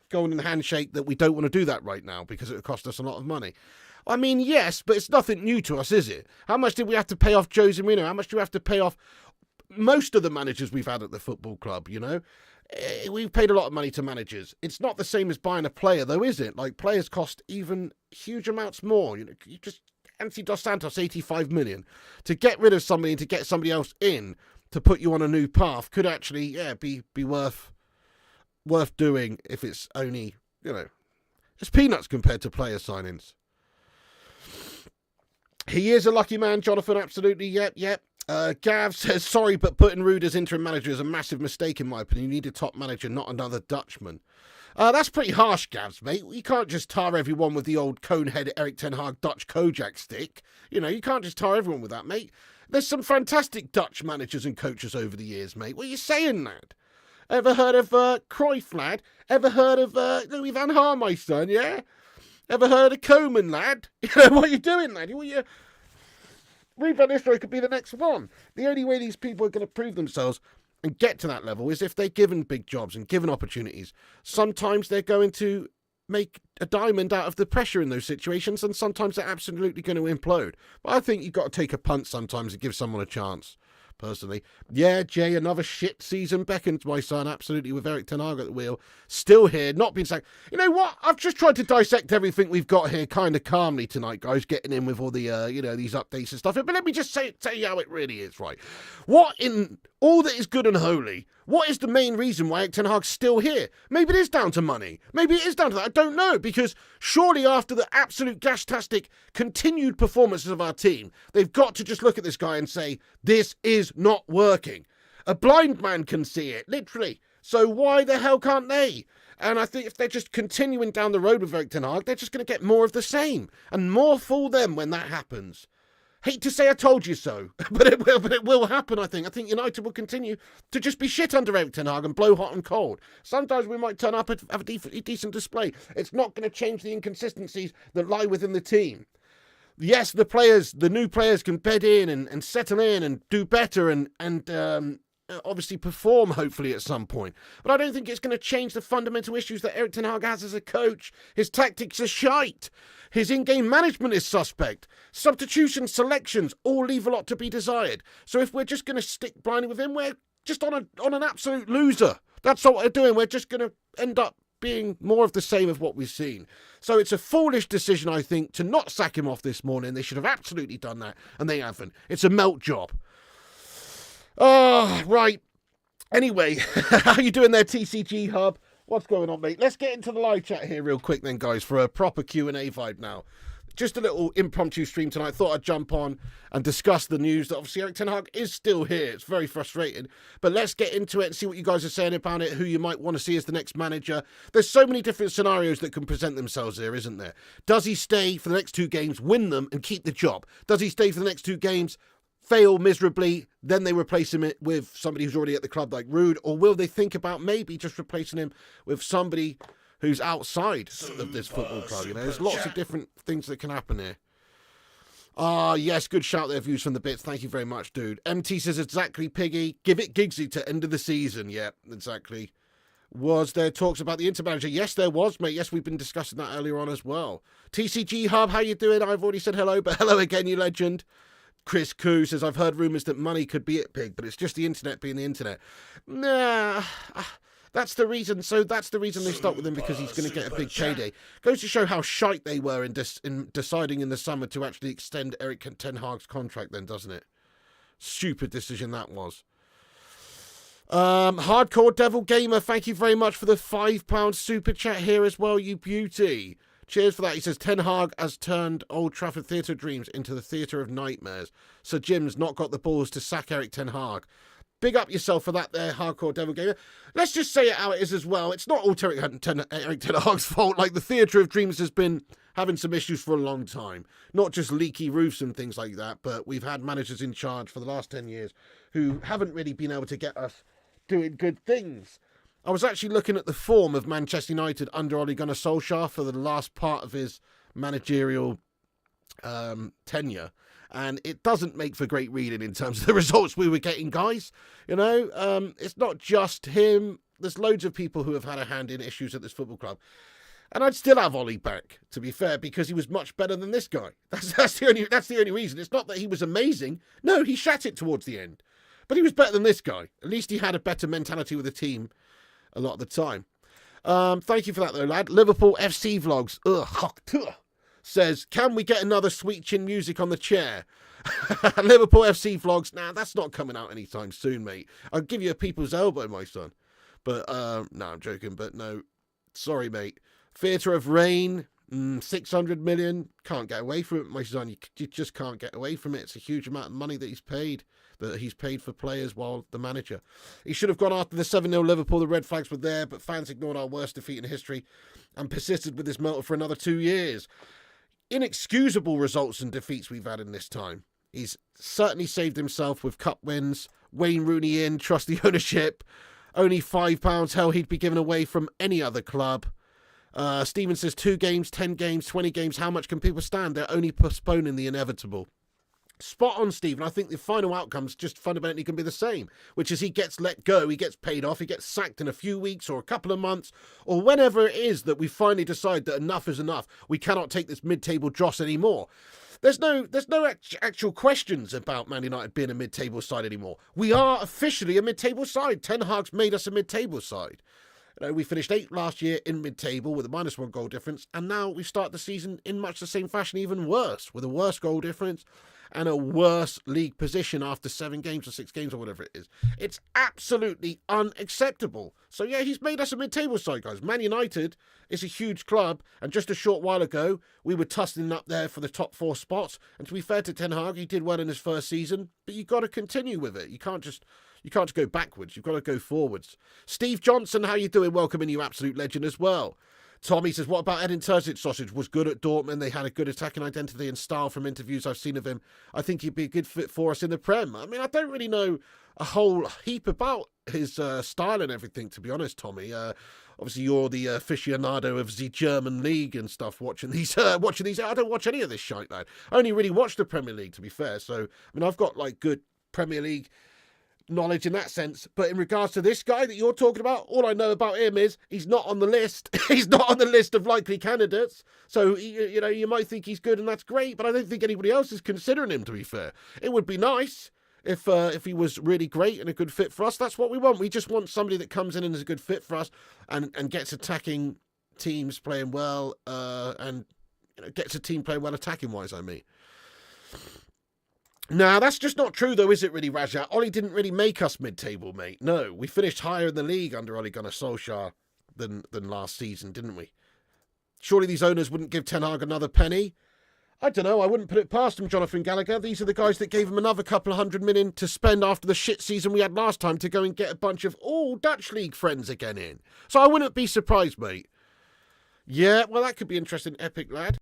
golden handshake that we don't want to do that right now because it would cost us a lot of money. I mean, yes, but it's nothing new to us, is it? How much did we have to pay off Jose Mourinho? How much do we have to pay off most of the managers we've had at the football club, We've paid a lot of money to managers. It's not the same as buying a player, though, is it? Like, players cost even huge amounts more. You just Anthony Dos Santos, 85 million. To get rid of somebody and to get somebody else in to put you on a new path could actually, be worth doing if it's only, it's peanuts compared to player signings. He is a lucky man, Jonathan, absolutely, yep. Gav says, sorry, but putting Ruud as interim manager is a massive mistake, in my opinion. You need a top manager, not another Dutchman. That's pretty harsh, Gavs, mate. You can't just tar everyone with the old conehead Erik Ten Hag Dutch Kojak stick. You can't just tar everyone with that, mate. There's some fantastic Dutch managers and coaches over the years, mate. What are you saying, lad? Ever heard of Cruyff, lad? Ever heard of Louis van Gaal, my son, yeah? Ever heard of Koeman, lad? What are you doing, lad? Ruud van Nistelrooy could be the next one. The only way these people are going to prove themselves and get to that level is if they're given big jobs and given opportunities. Sometimes they're going to make a diamond out of the pressure in those situations, and sometimes they're absolutely going to implode. But I think you've got to take a punt sometimes and give someone a chance. Personally. Yeah, Jay, another shit season beckons, my son, absolutely, with Erik Ten Hag at the wheel. Still here, not being sacked. You know what? I've just tried to dissect everything we've got here kind of calmly tonight, guys, getting in with all the, these updates and stuff. But let me just tell you how it really is, right? What in all that is good and holy, what is the main reason why Erik Ten Hag's still here? Maybe it is down to money. Maybe it is down to that. I don't know, because surely after the absolute gastastic continued performances of our team, they've got to just look at this guy and say, this is not working. A blind man can see it, literally. So why the hell can't they? And I think if they're just continuing down the road with Erik Ten Hag, they're just going to get more of the same. And more fool them when that happens. Hate to say I told you so, but it will happen, I think. I think United will continue to just be shit under Erik Ten Hag and blow hot and cold. Sometimes we might turn up and have a decent display. It's not going to change the inconsistencies that lie within the team. Yes, the new players can bed in and settle in and do better and obviously perform, hopefully, at some point. But I don't think it's going to change the fundamental issues that Erik Ten Hag has as a coach. His tactics are shite. His in-game management is suspect. Substitution selections all leave a lot to be desired. So if we're just going to stick blindly with him, we're just on an absolute loser. That's what we're doing. We're just going to end up being more of the same of what we've seen. So it's a foolish decision, I think, to not sack him off this morning. They should have absolutely done that, and they haven't. It's a melt job. Oh, right. Anyway, how you doing there, TCG Hub? What's going on, mate? Let's get into the live chat here real quick then, guys, for a proper Q&A vibe now. Just a little impromptu stream tonight. Thought I'd jump on and discuss the news that obviously Erik Ten Hag is still here. It's very frustrating. But let's get into it and see what you guys are saying about it, who you might want to see as the next manager. There's so many different scenarios that can present themselves here, isn't there? Does he stay for the next 2 games, win them, and keep the job? Does he stay for the next 2 games, fail miserably, then they replace him with somebody who's already at the club like Ruud? Or will they think about maybe just replacing him with somebody who's outside of this football club? You know, there's lots of different things that can happen here. Yes, good shout there, views from the bits. Thank you very much, dude. MT says, exactly, Piggy. Give it Giggsy to end of the season. Yeah, exactly. Was there talks about the Inter manager? Yes, there was, mate. Yes, we've been discussing that earlier on as well. TCG Hub, how you doing? I've already said hello, but hello again, you legend. Chris Koo says, I've heard rumours that money could be it, Pig, but it's just the internet being the internet. Nah, that's the reason. So that's the reason they stuck with him, because he's going to get a big payday. Goes to show how shite they were in deciding in the summer to actually extend Erik Ten Hag's contract then, doesn't it? Stupid decision that was. Hardcore Devil Gamer, thank you very much for the £5 super chat here as well, you beauty. Cheers for that. He says, Ten Hag has turned Old Trafford Theatre dreams into the theatre of nightmares. Sir Jim's not got the balls to sack Erik Ten Hag. Big up yourself for that there, Hardcore Devil Gamer. Let's just say it how it is as well. It's not all Erik Ten Hag's fault. Like, the theatre of dreams has been having some issues for a long time. Not just leaky roofs and things like that, but we've had managers in charge for the last 10 years who haven't really been able to get us doing good things. I was actually looking at the form of Manchester United under Ole Gunnar Solskjaer for the last part of his managerial tenure, and it doesn't make for great reading in terms of the results we were getting, guys. You know, it's not just him. There's loads of people who have had a hand in issues at this football club. And I'd still have Ollie back, to be fair, because he was much better than this guy. That's the only reason. It's not that he was amazing. No, he shat it towards the end. But he was better than this guy. At least he had a better mentality with the team a lot of the time. Thank you for that, though, lad. Liverpool FC Vlogs says, can we get another sweet chin music on the chair? Liverpool FC Vlogs, nah, that's not coming out anytime soon, mate. I'll give you a people's elbow, my son. But, no, I'm joking, but no. Sorry, mate. Theatre of Rain, 600 million. Can't get away from it, my son. You just can't get away from it. It's a huge amount of money that he's paid for players while the manager. He should have gone after the 7-0 Liverpool. The red flags were there, but fans ignored our worst defeat in history and persisted with this melter for another 2 years. Inexcusable results and defeats we've had in this time. He's certainly saved himself with cup wins. Wayne Rooney in, trust the ownership. Only £5, hell, he'd be given away from any other club. Stephen says 2 games, 10 games, 20 games. How much can people stand? They're only postponing the inevitable. Spot on, Stephen. I think the final outcomes just fundamentally can be the same, which is he gets let go, he gets paid off, he gets sacked in a few weeks or a couple of months, or whenever it is that we finally decide that enough is enough. We cannot take this mid-table dross anymore. There's no actual questions about Man United being a mid-table side anymore. We are officially a mid-table side. Ten Hag's made us a mid-table side. You know, we finished 8th last year in mid-table with a -1 goal difference, and now we start the season in much the same fashion, even worse, with a worse goal difference and a worse league position after 7 games or 6 games or whatever it is. It's absolutely unacceptable. So yeah, he's made us a mid-table side, guys. Man United is a huge club, and just a short while ago, we were tussling up there for the top 4 spots. And to be fair to Ten Hag, he did well in his first season, but you've got to continue with it. You can't just go backwards. You've got to go forwards. Steve Johnson, how you doing? Welcome in, you absolute legend as well. Tommy says, what about Edin Terzic sausage? Was good at Dortmund. They had a good attacking identity and style from interviews I've seen of him. I think he'd be a good fit for us in the Prem. I mean, I don't really know a whole heap about his style and everything, to be honest, Tommy. Obviously, you're the aficionado of the German league and stuff, watching these. I don't watch any of this shite, lad. I only really watch the Premier League, to be fair. So, I mean, I've got, like, good Premier League knowledge in that sense, but in regards to this guy that you're talking about, all I know about him is he's not on the list. He's not on the list of likely candidates. So you might think he's good and that's great, but I don't think anybody else is considering him, to be fair. It would be nice if he was really great and a good fit for us. That's what we want. We just want somebody that comes in and is a good fit for us and gets attacking teams playing well and gets a team playing well attacking wise, I mean. Nah, that's just not true, though, is it, really, Rajat? Ollie didn't really make us mid-table, mate. No, we finished higher in the league under Ole Gunnar Solskjaer than last season, didn't we? Surely these owners wouldn't give Ten Hag another penny? I don't know, I wouldn't put it past them, Jonathan Gallagher. These are the guys that gave him another couple of $100 million to spend after the shit season we had last time to go and get a bunch of Dutch League friends again in. So I wouldn't be surprised, mate. Yeah, well, that could be interesting, epic lad.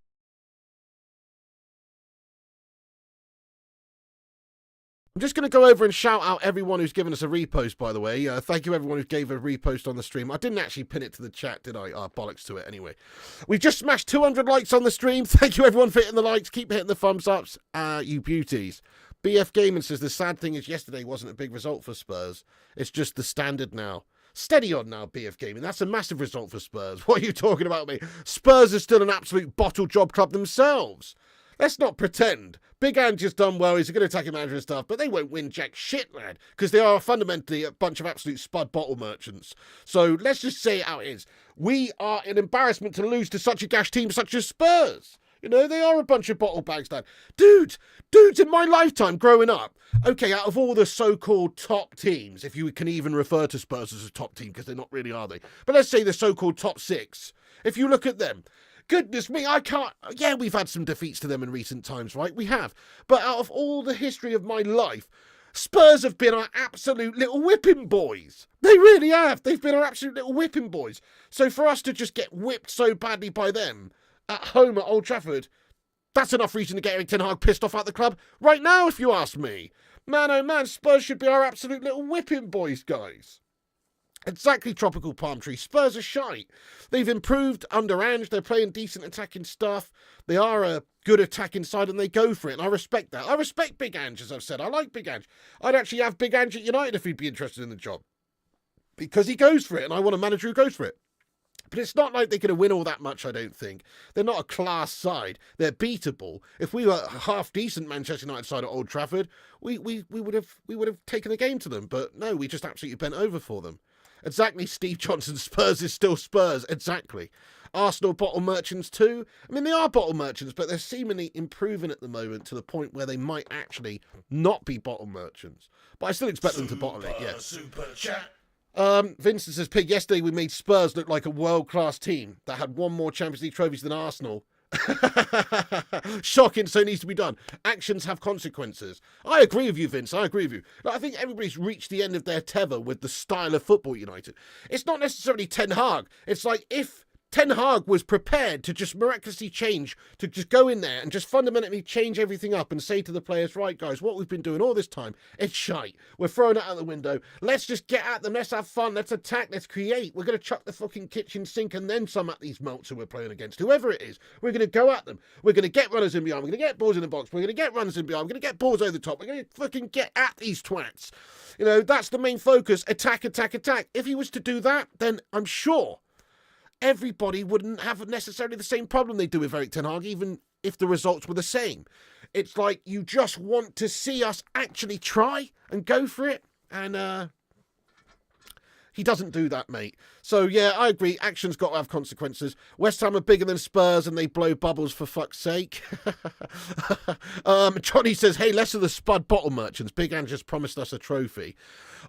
I'm just going to go over and shout out everyone who's given us a repost, by the way. Thank you, everyone who gave a repost on the stream. I didn't actually pin it to the chat, did I? Bollocks to it, anyway. We've just smashed 200 likes on the stream. Thank you, everyone, for hitting the likes. Keep hitting the thumbs ups, you beauties. BF Gaming says, the sad thing is yesterday wasn't a big result for Spurs. It's just the standard now. Steady on now, BF Gaming. That's a massive result for Spurs. What are you talking about, mate? Spurs are still an absolute bottle job club themselves. Let's not pretend. Big Ange's done well, he's a good attacking manager and stuff, but they won't win jack shit, lad, because they are fundamentally a bunch of absolute spud bottle merchants. So let's just say it how it is. We are an embarrassment to lose to such a gash team such as Spurs. They are a bunch of bottle bags, lad. Dudes in my lifetime growing up, okay, out of all the so-called top teams, if you can even refer to Spurs as a top team, because they're not really, are they? But let's say the so-called top six. If you look at them, goodness me, I can't... Yeah, we've had some defeats to them in recent times, right? We have. But out of all the history of my life, Spurs have been our absolute little whipping boys. They really have. They've been our absolute little whipping boys. So for us to just get whipped so badly by them at home at Old Trafford, that's enough reason to get Erik Ten Hag pissed off at the club right now, if you ask me. Man, oh man, Spurs should be our absolute little whipping boys, guys. Exactly, Tropical Palm Tree. Spurs are shite. They've improved under Ange. They're playing decent attacking stuff. They are a good attacking side and they go for it. And I respect that. I respect Big Ange, as I've said. I like Big Ange. I'd actually have Big Ange at United if he'd be interested in the job. Because he goes for it and I want a manager who goes for it. But it's not like they're going to win all that much, I don't think. They're not a class side. They're beatable. If we were a half-decent Manchester United side at Old Trafford, we would have taken the game to them. But no, we just absolutely bent over for them. Exactly, Steve Johnson, Spurs is still Spurs. Exactly. Arsenal bottle merchants too. I mean, they are bottle merchants, but they're seemingly improving at the moment to the point where they might actually not be bottle merchants. But I still expect them to bottle it, yeah. Super chat. Vincent says, Pig, yesterday we made Spurs look like a world-class team that had won more Champions League trophies than Arsenal. Shocking, so it needs to be done. Actions have consequences. I agree with you, Vince. I agree with you. I think everybody's reached the end of their tether with the style of football United. It's not necessarily Ten Hag. It's like if Ten Hag was prepared to just miraculously change, to just go in there and just fundamentally change everything up and say to the players, right, guys, what we've been doing all this time, it's shite. We're throwing it out the window. Let's just get at them. Let's have fun. Let's attack. Let's create. We're going to chuck the fucking kitchen sink and then some at these melts who we're playing against. Whoever it is, we're going to go at them. We're going to get runners in behind. We're going to get balls in the box. We're going to get runners in behind. We're going to get balls over the top. We're going to fucking get at these twats. That's the main focus. Attack, attack, attack. If he was to do that, then I'm sure everybody wouldn't have necessarily the same problem they do with Erik Ten Hag, even if the results were the same. It's like you just want to see us actually try and go for it. And he doesn't do that, mate. So, yeah, I agree. Action's got to have consequences. West Ham are bigger than Spurs and they blow bubbles for fuck's sake. Johnny says, hey, less of the spud bottle merchants. Big Ange just promised us a trophy.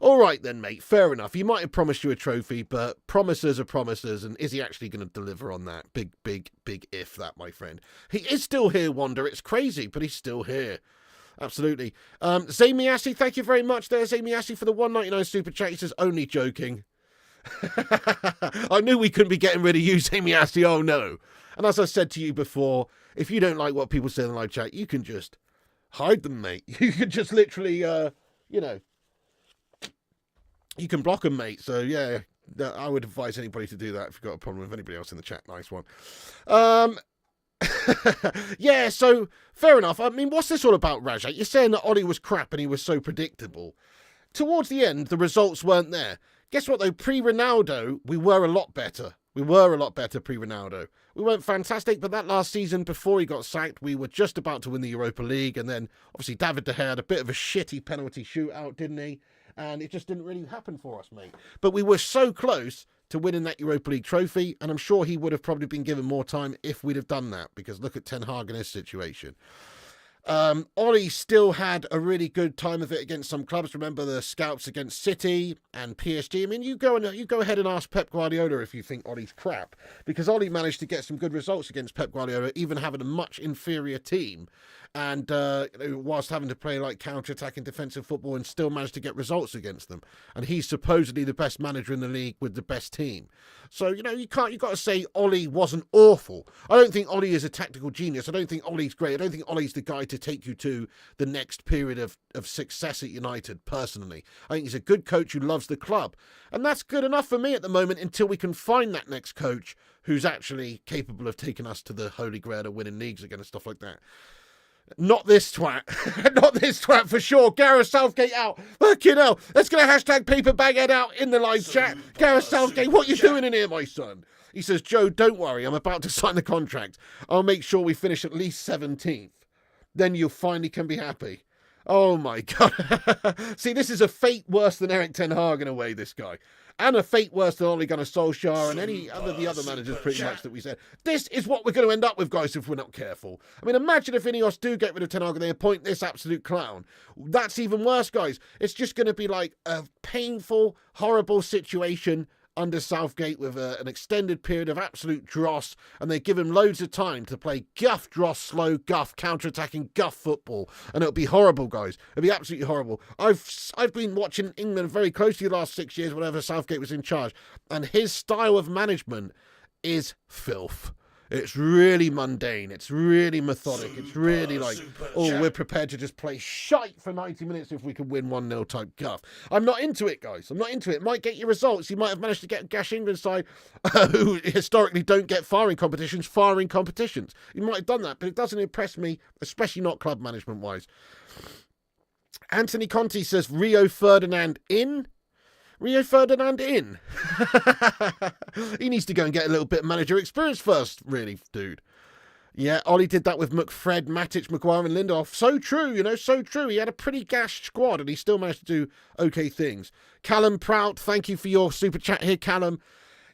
All right then, mate. Fair enough. He might have promised you a trophy, but promises are promises. And is he actually going to deliver on that? Big if that, my friend. He is still here, Wanda. It's crazy, but he's still here. Absolutely. Zamiassi, thank you very much there, Zamiassi, for the 199 super chat. He says, only joking. I knew we couldn't be getting rid of you, Zamiasi. Oh, no. And as I said to you before, if you don't like what people say in the live chat, you can just hide them, mate. You can just literally, you can block them, mate. So, yeah, I would advise anybody to do that if you've got a problem with anybody else in the chat. Nice one. Yeah, so fair enough. I mean, what's this all about, Rajat? You're saying that Ollie was crap and he was so predictable. Towards the end, the results weren't there. Guess what, though? Pre-Ronaldo, we were a lot better. We were a lot better pre-Ronaldo. We weren't fantastic, but that last season, before he got sacked, we were just about to win the Europa League, and then, obviously, David De Gea had a bit of a shitty penalty shootout, didn't he? And it just didn't really happen for us, mate. But we were so close to winning that Europa League trophy, and I'm sure he would have probably been given more time if we'd have done that, because look at Ten Hag in his situation. Ollie still had a really good time of it against some clubs. Remember the scouts against City and PSG. I mean, you go ahead and ask Pep Guardiola if you think Ollie's crap, because Ollie managed to get some good results against Pep Guardiola, even having a much inferior team, and whilst having to play like counter-attacking defensive football, and still managed to get results against them. And he's supposedly the best manager in the league with the best team. So you've got to say Ollie wasn't awful. I don't think Ollie is a tactical genius. I don't think Ollie's great. I don't think Ollie's the guy to take you to the next period of success at United, personally. I think he's a good coach who loves the club. And that's good enough for me at the moment until we can find that next coach who's actually capable of taking us to the Holy Grail of winning leagues again and stuff like that. Not this twat. Not this twat for sure. Gareth Southgate out. Fucking hell. Let's get a hashtag paperbaghead out in the live chat. Gareth Southgate, what you doing in here, my son? He says, Joe, don't worry. I'm about to sign the contract. I'll make sure we finish at least 17th. Then you finally can be happy. Oh, my God. See, this is a fate worse than Erik Ten Hag in a way, this guy. And a fate worse than Ole Gunnar Solskjaer and any other the other managers pretty much that we said. This is what we're going to end up with, guys, if we're not careful. I mean, imagine if Ineos do get rid of Ten Hag and they appoint this absolute clown. That's even worse, guys. It's just going to be like a painful, horrible situation under Southgate with an extended period of absolute dross, and they give him loads of time to play guff, dross, slow, guff, counter-attacking guff football, and it'll be horrible, guys. It'll be absolutely horrible. I've been watching England very closely the last 6 years, whenever Southgate was in charge, and his style of management is filth. It's really mundane. It's really methodic. It's really like, we're prepared to just play shite for 90 minutes if we can win 1-0 type guff. I'm not into it, guys. I'm not into it. It might get you results. You might have managed to get Gash England side, who historically don't get firing competitions. You might have done that, but it doesn't impress me, especially not club management-wise. Anthony Conti says, Rio Ferdinand in? Rio Ferdinand in. He needs to go and get a little bit of manager experience first, really, dude. Yeah, Ollie did that with McFred, Matic, Maguire and Lindelof. So true, so true. He had a pretty gashed squad and he still managed to do okay things. Callum Prout, thank you for your super chat here, Callum.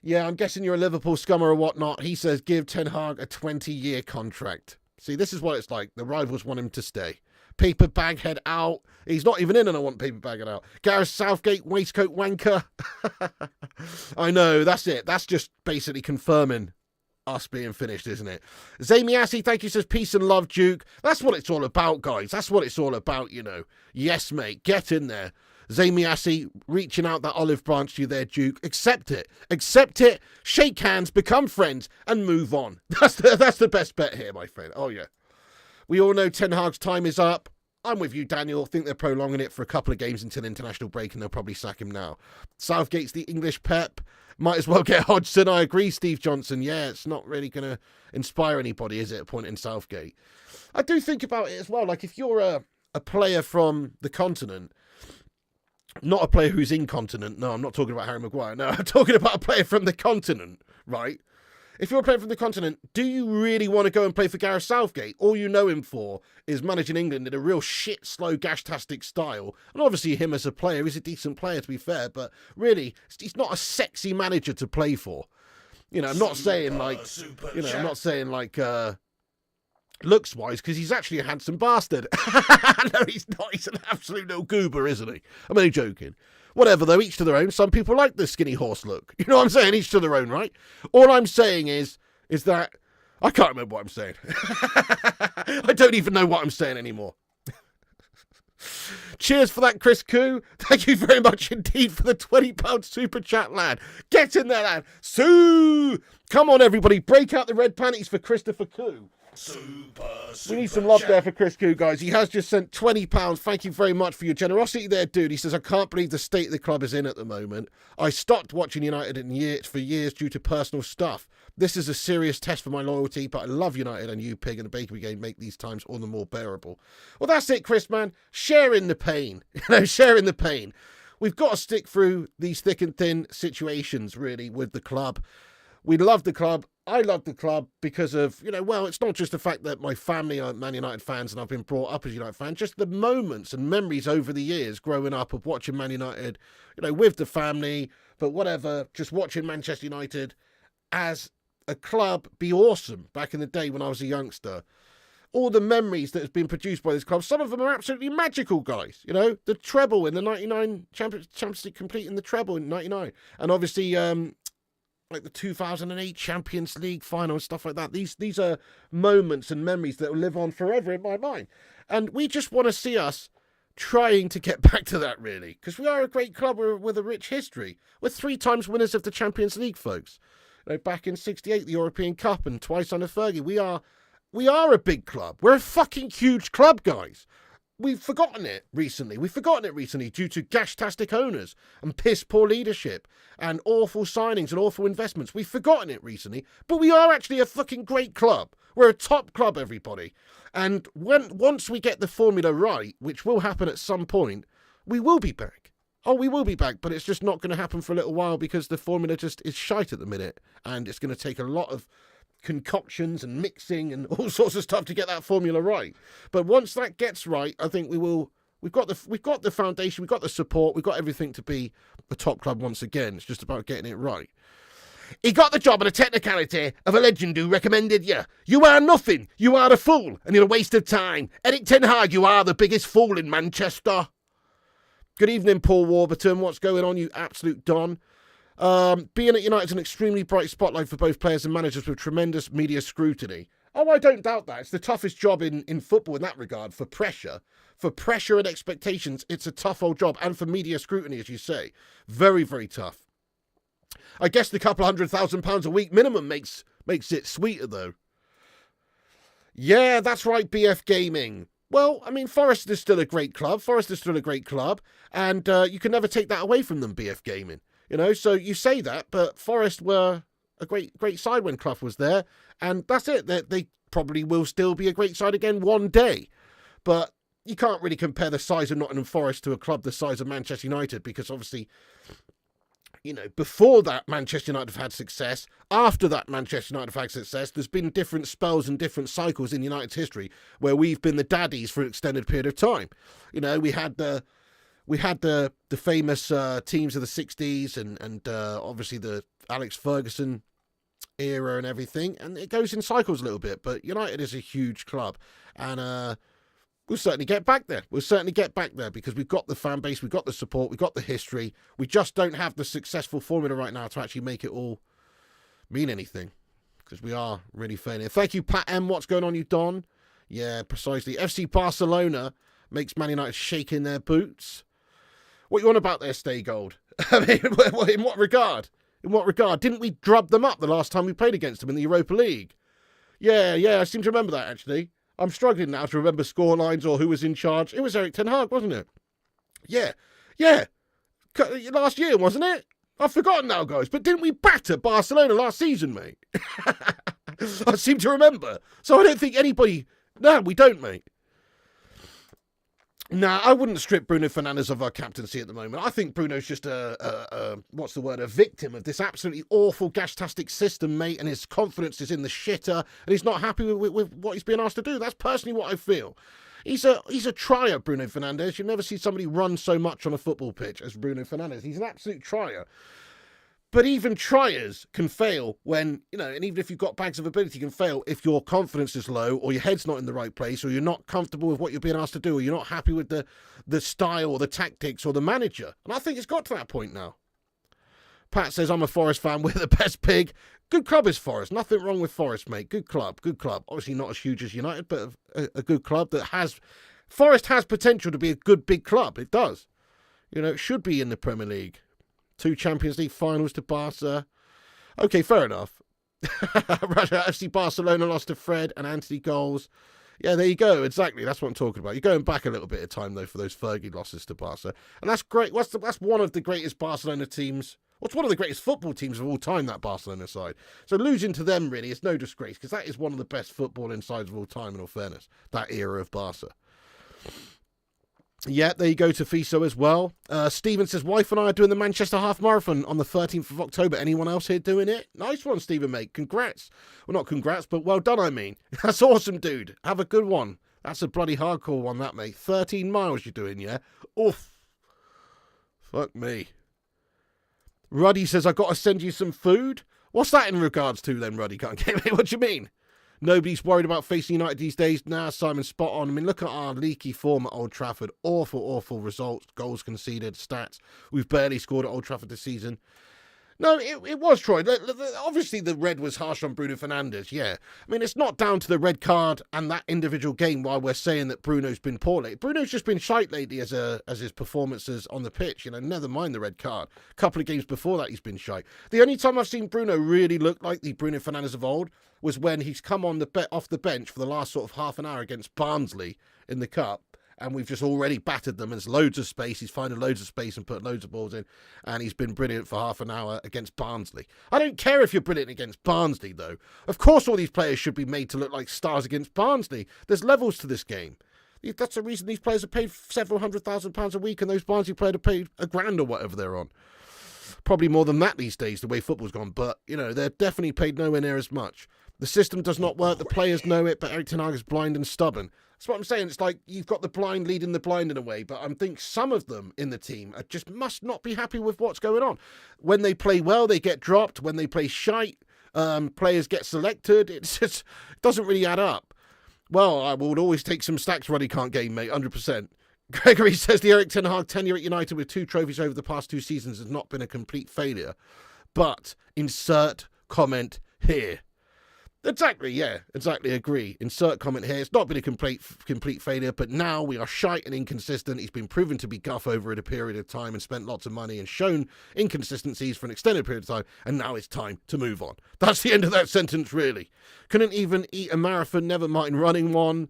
Yeah, I'm guessing you're a Liverpool scummer or whatnot. He says, give Ten Hag a 20-year contract. See, this is what it's like. The rivals want him to stay. Paper Baghead out. He's not even in and I want Paper Baghead out. Gareth Southgate, waistcoat wanker. I know, that's it. That's just basically confirming us being finished, isn't it? Zamiasi, thank you, says peace and love, Duke. That's what it's all about, guys. That's what it's all about, Yes, mate, get in there. Zamiasi, reaching out that olive branch to you there, Duke. Accept it. Accept it. Shake hands, become friends, and move on. That's the best bet here, my friend. Oh, yeah. We all know Ten Hag's time is up. I'm with you, Daniel. I think they're prolonging it for a couple of games until international break, and they'll probably sack him now. Southgate's the English Pep. Might as well get Hodgson. I agree, Steve Johnson. Yeah, it's not really going to inspire anybody, is it, appointing Southgate? I do think about it as well. Like, if you're a player from the continent, not a player who's incontinent. No, I'm not talking about Harry Maguire. No, I'm talking about a player from the continent, right? If you're a player from the continent, do you really want to go and play for Gareth Southgate? All you know him for is managing England in a real shit, slow, gash-tastic style. And obviously him as a player, he's a decent player, to be fair, but really, he's not a sexy manager to play for. I'm not saying looks-wise, because he's actually a handsome bastard. No, he's not. He's an absolute little goober, isn't he? I'm only joking. Whatever, though, each to their own. Some people like the skinny horse look. You know what I'm saying? Each to their own, right? All I'm saying is that... I can't remember what I'm saying. I don't even know what I'm saying anymore. Cheers for that, Chris Koo. Thank you very much indeed for the £20 super chat, lad. Get in there, lad. Sue! Come on, everybody. Break out the red panties for Christopher Koo. We need some love there for Chris Koo, guys. He has just sent £20. Thank you very much for your generosity there, dude. He says, I can't believe the state the club is in at the moment. I stopped watching United for years due to personal stuff. This is a serious test for my loyalty, but I love United, and you, Pig, and the Bakery Game make these times all the more bearable. Well, that's it, Chris, man. Sharing the pain. Sharing the pain. We've got to stick through these thick and thin situations, really, with the club. We love the club. I love the club because of, well, it's not just the fact that my family are Man United fans and I've been brought up as a United fan, just the moments and memories over the years growing up of watching Man United, with the family, but whatever, just watching Manchester United as a club be awesome back in the day when I was a youngster. All the memories that has been produced by this club, some of them are absolutely magical, guys. The treble in the 99 Champions League, completing the treble in 99. And obviously, like the 2008 Champions League final and stuff like that. These are moments and memories that will live on forever in my mind. And we just want to see us trying to get back to that, really. Because we are a great club with a rich history. We're 3 times winners of the Champions League, folks. Back in 68, the European Cup, and twice under Fergie. We are a big club. We're a fucking huge club, guys. We've forgotten it recently. Due to gash-tastic owners and piss-poor leadership and awful signings and awful investments. We've forgotten it recently, but we are actually a fucking great club. We're a top club, everybody. And once we get the formula right, which will happen at some point, we will be back. Oh, we will be back, but it's just not going to happen for a little while because the formula just is shite at the minute. And it's going to take a lot of concoctions and mixing and all sorts of stuff to get that formula right. But once that gets right, I think we will. We've got the foundation, we've got the support, we've got everything to be a top club once again. It's just about getting it right. He got the job on a technicality of a legend who recommended you. You are nothing. You are a fool, and you're a waste of time. Erik Ten Hag, you are the biggest fool in Manchester. Good evening, Paul Warburton. What's going on, you absolute don? Being at United is an extremely bright spotlight for both players and managers with tremendous media scrutiny. Oh, I don't doubt that. It's the toughest job in football in that regard, for pressure. For pressure and expectations, it's a tough old job. And for media scrutiny, as you say. Very, very tough. I guess the couple £100,000 a week minimum makes it sweeter, though. Yeah, that's right, BF Gaming. Well, I mean, Forest is still a great club. And you can never take that away from them, BF Gaming. So you say that, but Forest were a great side when Clough was there, and that's it. They probably will still be a great side again one day, but you can't really compare the size of Nottingham Forest to a club the size of Manchester United, because obviously, before that Manchester United have had success, after that Manchester United have had success, there's been different spells and different cycles in United's history where we've been the daddies for an extended period of time. We had the famous teams of the 60s and obviously the Alex Ferguson era and everything, and it goes in cycles a little bit, but United is a huge club, and we'll certainly get back there. Because we've got the fan base, we've got the support, we've got the history. We just don't have the successful formula right now to actually make it all mean anything, because we are really failing. Thank you, Pat M. What's going on, you Don? Yeah, precisely. FC Barcelona makes Man United shake in their boots. What you on about there, Stay Gold? I mean, in what regard? Didn't we drub them up the last time we played against them in the Europa League? Yeah, I seem to remember that, actually. I'm struggling now to remember score lines or who was in charge. It was Erik Ten Hag, wasn't it? Yeah. Last year, wasn't it? I've forgotten now, guys. But didn't we batter Barcelona last season, mate? I seem to remember. So I don't think anybody... No, we don't, mate. Nah, I wouldn't strip Bruno Fernandes of our captaincy at the moment. I think Bruno's just a victim of this absolutely awful gash-tastic system, mate, and his confidence is in the shitter, and he's not happy with what he's being asked to do. That's personally what I feel. He's a trier, Bruno Fernandes. You never see somebody run so much on a football pitch as Bruno Fernandes. He's an absolute trier. But even triers can fail when, and even if you've got bags of ability, you can fail if your confidence is low or your head's not in the right place or you're not comfortable with what you're being asked to do or you're not happy with the style or the tactics or the manager. And I think it's got to that point now. Pat says, I'm a Forest fan. We're the best, Pig. Good club is Forest. Nothing wrong with Forest, mate. Good club. Obviously not as huge as United, but a good club that has Forest has potential to be a good big club. It does. You know, it should be in the Premier League. 2 Champions League finals to Barca. Okay, fair enough. FC Barcelona lost to Fred and Anthony goals. Yeah, there you go. Exactly. That's what I'm talking about. You're going back a little bit of time, though, for those Fergie losses to Barca. And that's great. That's one of the greatest Barcelona teams. What's one of the greatest football teams of all time, that Barcelona side. So losing to them, really, is no disgrace, because that is one of the best footballing sides of all time, in all fairness. That era of Barca. Yeah, there you go to Fiso as well. Stephen says, wife and I are doing the Manchester Half Marathon on the 13th of October. Anyone else here doing it? Nice one, Stephen, mate. Congrats. Well, not congrats, but well done, I mean. That's awesome, dude. Have a good one. That's a bloody hardcore one, that, mate. 13 miles you're doing, yeah? Oof. Fuck me. Ruddy says, I've got to send you some food. What's that in regards to then, Ruddy? Can't get me. What do you mean? Nobody's worried about facing United these days. Nah, Simon, spot on. I mean, look at our leaky form at Old Trafford. Awful, awful results. Goals conceded, stats. We've barely scored at Old Trafford this season. No, it was, Troy. Obviously, the red was harsh on Bruno Fernandes, yeah. I mean, it's not down to the red card and that individual game why we're saying that Bruno's been poor lately. Bruno's just been shite lately as his performances on the pitch, you know, never mind the red card. A couple of games before that, he's been shite. The only time I've seen Bruno really look like the Bruno Fernandes of old was when he's come on off the bench for the last sort of half an hour against Barnsley in the Cup. And we've just already battered them. There's loads of space. He's finding loads of space and put loads of balls in. And he's been brilliant for half an hour against Barnsley. I don't care if you're brilliant against Barnsley, though. Of course, all these players should be made to look like stars against Barnsley. There's levels to this game. That's the reason these players are paid several £100,000 a week, and those Barnsley players are paid £1,000 or whatever they're on. Probably more than that these days, the way football's gone. But, you know, they're definitely paid nowhere near as much. The system does not work. The players know it, but Erik Ten Hag is blind and stubborn. That's what I'm saying. It's like you've got the blind leading the blind in a way, but I think some of them in the team just must not be happy with what's going on. When they play well, they get dropped. When they play shite, players get selected. It doesn't really add up. Well, I would always take some stacks Ruddy can't game, mate, 100%. Gregory says the Erik Ten Hag tenure at United with 2 trophies over the past 2 seasons has not been a complete failure. But insert comment here. Exactly, yeah, exactly, agree. Insert comment here. It's not been a complete failure, but now we are shite and inconsistent. He's been proven to be guff over a period of time and spent lots of money and shown inconsistencies for an extended period of time, and now it's time to move on. That's the end of that sentence, really. Couldn't even eat a marathon, never mind running one.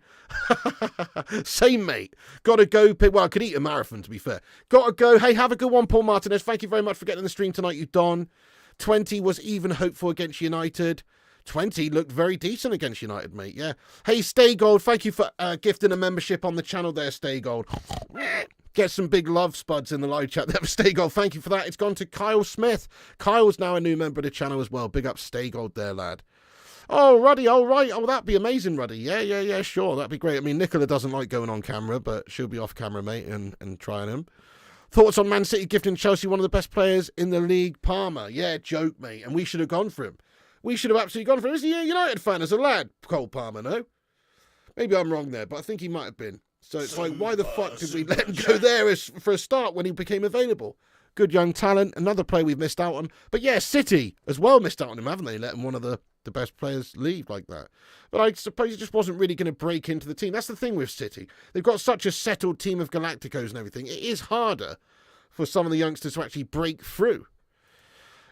Same, mate. Gotta go. Well, I could eat a marathon, to be fair. Gotta go. Hey, have a good one, Paul Martinez. Thank you very much for getting the stream tonight, you Don. 20 was even hopeful against United. 20 looked very decent against United, mate, yeah. Hey, Stay Gold, thank you for gifting a membership on the channel there, Stay Gold. Get some big love spuds in the live chat there, Stay Gold. Thank you for that. It's gone to Kyle Smith. Kyle's now a new member of the channel as well. Big up Stay Gold there, lad. Oh, Ruddy, all right. Oh, that'd be amazing, Ruddy. Yeah, sure. That'd be great. I mean, Nicola doesn't like going on camera, but she'll be off camera, mate, and trying him. Thoughts on Man City gifting Chelsea one of the best players in the league, Palmer? Yeah, joke, mate. And we should have gone for him. We should have absolutely gone for him. Is he a United fan as a lad, Cole Palmer, no? Maybe I'm wrong there, but I think he might have been. So it's like, why the fuck did we let him go there for a start when he became available? Good young talent, another player we've missed out on. But yeah, City as well missed out on him, haven't they? Letting one of the best players leave like that. But I suppose he just wasn't really going to break into the team. That's the thing with City. They've got such a settled team of Galacticos and everything. It is harder for some of the youngsters to actually break through.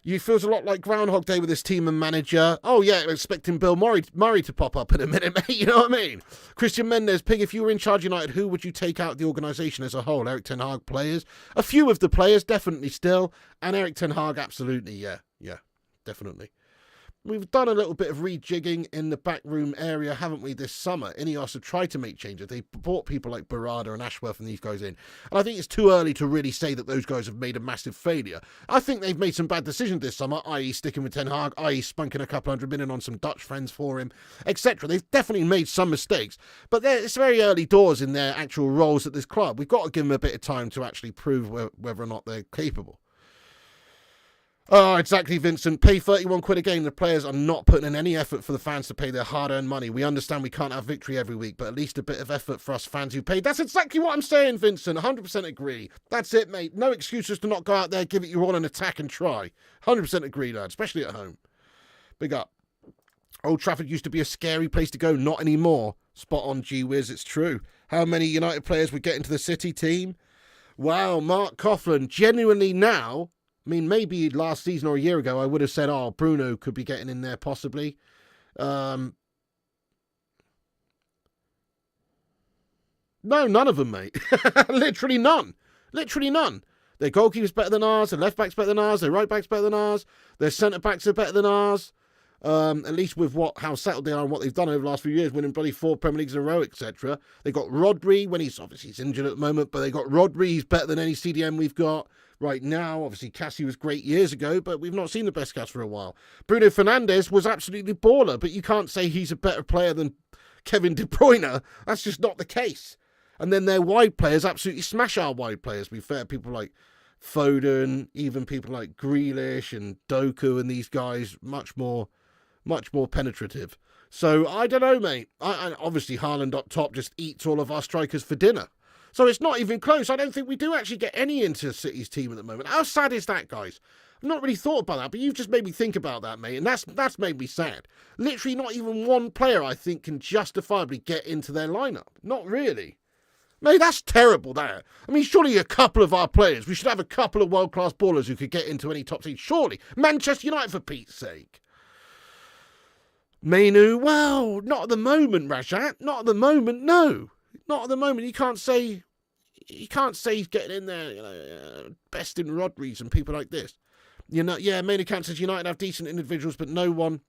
You feels a lot like Groundhog Day with this team and manager. Oh, yeah, expecting Bill Murray to pop up in a minute, mate. You know what I mean? Christian Mendes, Pig, if you were in charge of United, who would you take out of the organisation as a whole? Erik Ten Hag players? A few of the players, definitely still. And Erik Ten Hag, absolutely, yeah, definitely. We've done a little bit of rejigging in the backroom area, haven't we, this summer? Ineos have tried to make changes. They brought people like Barada and Ashworth and these guys in. And I think it's too early to really say that those guys have made a massive failure. I think they've made some bad decisions this summer, i.e. sticking with Ten Hag, i.e. spunking a couple $100 million on some Dutch friends for him, etc. They've definitely made some mistakes. But it's very early doors in their actual roles at this club. We've got to give them a bit of time to actually prove whether or not they're capable. Oh, exactly, Vincent. Pay 31 quid a game. The players are not putting in any effort for the fans to pay their hard-earned money. We understand we can't have victory every week, but at least a bit of effort for us fans who paid. That's exactly what I'm saying, Vincent. 100% agree. That's it, mate. No excuses to not go out there, give it your all and attack and try. 100% agree, lad, especially at home. Big up. Old Trafford used to be a scary place to go. Not anymore. Spot on, gee whiz. It's true. how many United players would get into the City team. Wow, Mark Coughlin, genuinely now, I mean, maybe last season or a year ago, I would have said, oh, Bruno could be getting in there possibly. No, none of them, mate. Literally none. Literally none. Their goalkeeper's better than ours, their left back's better than ours, their right back's better than ours, their centre backs are better than ours. At least with how settled they are and what they've done over the last few years, winning bloody 4 Premier Leagues in a row, etc. They got Rodri when he's injured at the moment, but they got Rodri. He's better than any CDM we've got right now. Obviously, Cassie was great years ago, but we've not seen the best Cass for a while. Bruno Fernandes was absolutely baller, but you can't say he's a better player than Kevin De Bruyne. That's just not the case. And then their wide players absolutely smash our wide players. To be fair, people like Foden, even people like Grealish and Doku and these guys, much more penetrative. So, I don't know, mate. And obviously, Haaland up top just eats all of our strikers for dinner. So, it's not even close. I don't think we do actually get any into City's team at the moment. How sad is that, guys? I've not really thought about that, but you've just made me think about that, mate. And that's made me sad. Literally not even one player, I think, can justifiably get into their lineup. Not really. Mate, that's terrible, that. I mean, surely a couple of our players, we should have a couple of world-class ballers who could get into any top team. Surely. Manchester United, for Pete's sake. Mainu, well, not at the moment, Rajat. Not at the moment, no. Not at the moment. You can't say he's getting in there, best in Rodri's and people like this. Main account says United have decent individuals, but no one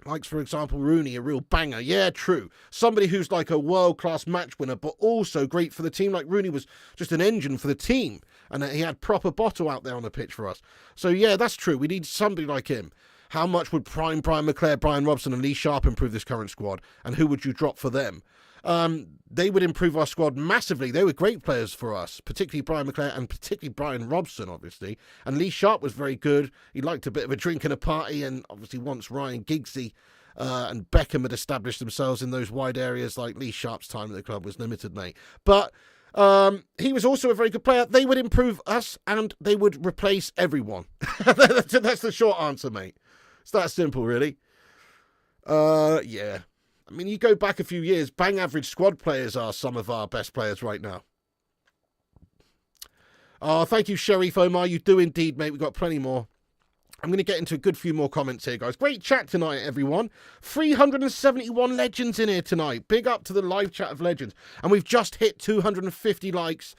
likes, for example, Rooney, a real banger. Yeah, true. Somebody who's like a world-class match winner, but also great for the team. Like Rooney was just an engine for the team, and he had proper bottle out there on the pitch for us. So, yeah, that's true. We need somebody like him. How much would Brian McClair, Brian Robson and Lee Sharp improve this current squad? And who would you drop for them? They would improve our squad massively. They were great players for us, particularly Brian McClair and particularly Brian Robson, obviously. And Lee Sharp was very good. He liked a bit of a drink and a party, and obviously once Ryan Giggsy and Beckham had established themselves in those wide areas, like Lee Sharp's time at the club was limited, mate. But he was also a very good player. They would improve us and they would replace everyone. That's the short answer, mate. It's that simple, really. Yeah. I mean, you go back a few years, bang average squad players are some of our best players right now. Oh, thank you, Sharif Omar. You do indeed, mate. We've got plenty more. I'm going to get into a good few more comments here, guys. Great chat tonight, everyone. 371 legends in here tonight. Big up to the live chat of legends. And we've just hit 250 likes.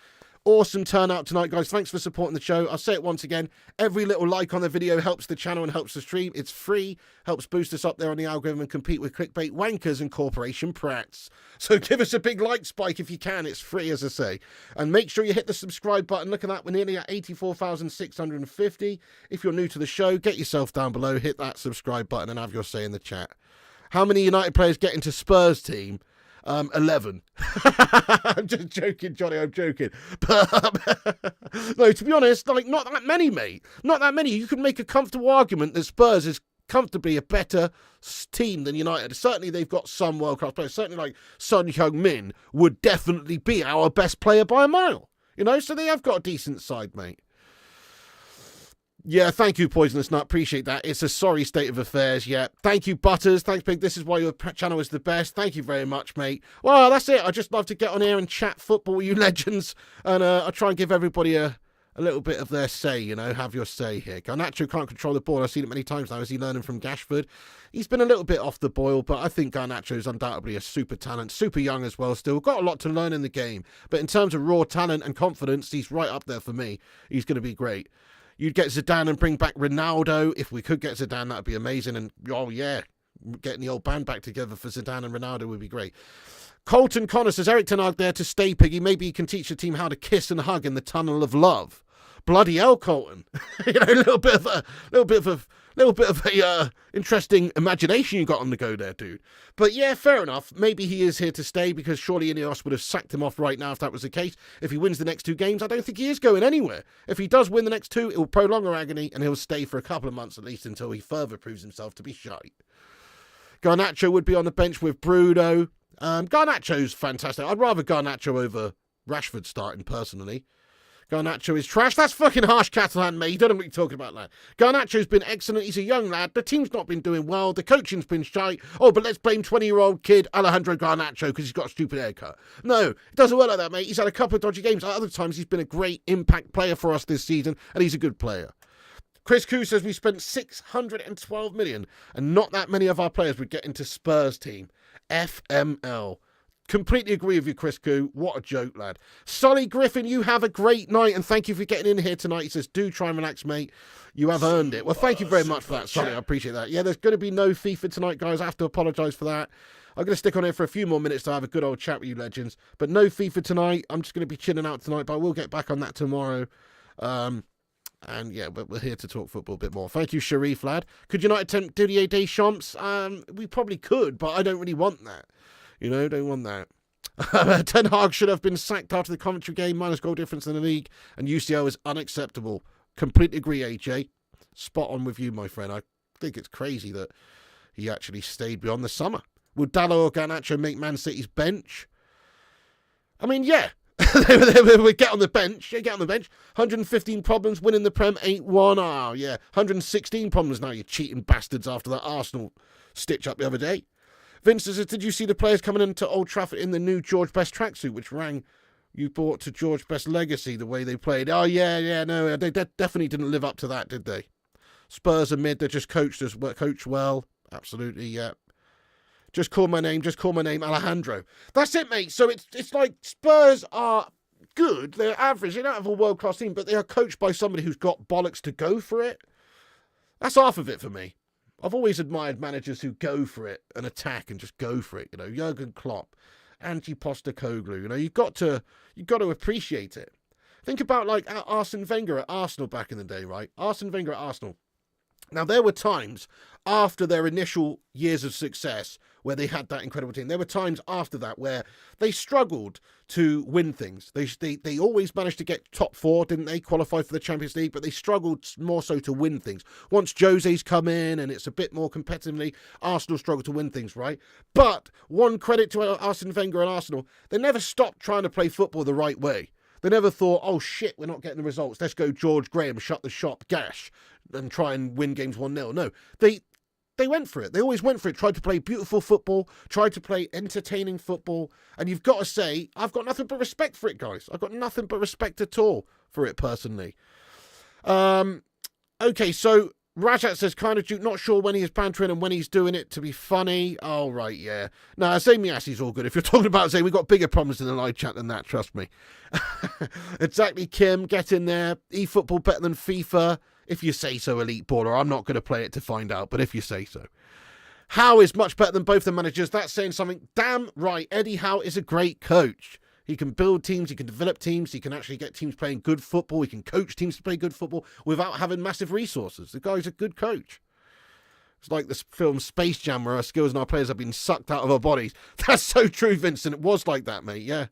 Awesome turnout tonight, guys. Thanks for supporting the show. I'll say it once again. Every little like on the video helps the channel and helps the stream. It's free, helps boost us up there on the algorithm and compete with clickbait wankers and corporation prats. So give us a big like spike if you can. It's free, as I say. And make sure you hit the subscribe button. Look at that. We're nearly at 84,650. If you're new to the show, get yourself down below, hit that subscribe button and have your say in the chat. How many United players get into Spurs team? 11. I'm just joking, Johnny, I'm joking. But, no, to be honest, like, not that many, mate. Not that many. You can make a comfortable argument that Spurs is comfortably a better team than United. Certainly, they've got some world-class players. Certainly, like, Son Heung-min would definitely be our best player by a mile. So they have got a decent side, mate. Yeah, thank you, Poisonous Nut. Appreciate that. It's a sorry state of affairs, yeah. Thank you, Butters. Thanks, Pig. This is why your channel is the best. Thank you very much, mate. Well, that's it. I just love to get on here and chat football with you legends. And I try and give everybody a little bit of their say, have your say here. Garnacho can't control the ball. I've seen it many times now. Is he learning from Gashford? He's been a little bit off the boil, but I think Garnacho is undoubtedly a super talent. Super young as well still. Got a lot to learn in the game. But in terms of raw talent and confidence, he's right up there for me. He's going to be great. You'd get Zidane and bring back Ronaldo. If we could get Zidane, that would be amazing. And, oh, yeah, getting the old band back together for Zidane and Ronaldo would be great. Colton Connor says, Erik Ten Hag there to stay, Piggy. Maybe he can teach the team how to kiss and hug in the tunnel of love. Bloody hell, Colton. A little bit of a interesting imagination you got on the go there, dude. But yeah, fair enough. Maybe he is here to stay because surely Ineos would have sacked him off right now if that was the case. If he wins the next 2 games, I don't think he is going anywhere. If he does win the next 2, it will prolong our agony and he'll stay for a couple of months at least until he further proves himself to be shite. Garnacho would be on the bench with Bruno. Garnacho's fantastic. I'd rather Garnacho over Rashford starting personally. Garnacho is trash. That's fucking harsh, Catalan, mate. You don't know what you're talking about, lad. Garnacho's been excellent. He's a young lad. The team's not been doing well. The coaching's been shite. Oh, but let's blame 20-year-old kid Alejandro Garnacho because he's got a stupid haircut. No, it doesn't work like that, mate. He's had a couple of dodgy games. At other times, he's been a great impact player for us this season, and he's a good player. Chris Koo says we spent 612 million, and not that many of our players would get into Spurs team. FML. Completely agree with you, Chris Koo. What a joke, lad. Solly Griffin, you have a great night, and thank you for getting in here tonight. He says, do try and relax, mate. You have earned it. Well, thank you very much for that, Solly. I appreciate that. Yeah, there's going to be no FIFA tonight, guys. I have to apologise for that. I'm going to stick on here for a few more minutes to have a good old chat with you legends. But no FIFA tonight. I'm just going to be chilling out tonight, but I will get back on that tomorrow. And yeah, we're here to talk football a bit more. Thank you, Sharif, lad. Could United tempt Didier Deschamps? We probably could, but I don't really want that. You know, don't want that. Ten Hag should have been sacked after the Coventry game, minus goal difference in the league, and UCL is unacceptable. Completely agree, AJ. Spot on with you, my friend. I think it's crazy that he actually stayed beyond the summer. Would Dalot or Garnacho make Man City's bench? I mean, yeah. they would get on the bench. Yeah, get on the bench. 115 problems, winning the Prem 8-1. Oh, yeah. 116 problems now, you cheating bastards, after that Arsenal stitch-up the other day. Vince says, did you see the players coming into Old Trafford in the new George Best tracksuit, which rang you brought to George Best legacy, the way they played? Oh, yeah, no, they definitely didn't live up to that, did they? Spurs are mid, they just coached well. Absolutely, yeah. Just call my name, Alejandro. That's it, mate. So it's like Spurs are good, they're average, they don't have a world-class team, but they are coached by somebody who's got bollocks to go for it. That's half of it for me. I've always admired managers who go for it and attack and just go for it. You know, Jurgen Klopp, Ange Postecoglou. You know, you've got to appreciate it. Think about like Arsene Wenger at Arsenal back in the day, right? Arsene Wenger at Arsenal. Now, there were times after their initial years of success where they had that incredible team. There were times after that where they struggled to win things. They always managed to get top four, didn't they? Qualify for the Champions League, but they struggled more so to win things. Once Jose's come in and it's a bit more competitively, Arsenal struggled to win things, right? But one credit to Arsene Wenger and Arsenal, they never stopped trying to play football the right way. They never thought, oh shit, we're not getting the results. Let's go George Graham, shut the shop, gash, and try and win games 1-0. No, they went for it. They always went for it. Tried to play beautiful football, tried to play entertaining football. And you've got to say, I've got nothing but respect for it, guys. I've got nothing but respect at all for it, personally. Okay, so Rajat says, kind of not sure when he is bantering and when he's doing it to be funny. Oh, right, yeah. No, Zay Miasi's all good. If you're talking about Zay, we've got bigger problems in the live chat than that, trust me. Exactly, Kim, get in there. eFootball better than FIFA. If you say so, Elite Baller. I'm not going to play it to find out, but if you say so. Howe is much better than both the managers. That's saying something. Damn right. Eddie Howe is a great coach. He can build teams, he can develop teams, he can actually get teams playing good football, he can coach teams to play good football without having massive resources. The guy's a good coach. It's like this film Space Jam where our skills and our players have been sucked out of our bodies. That's so true, Vincent. It was like that, mate, yeah.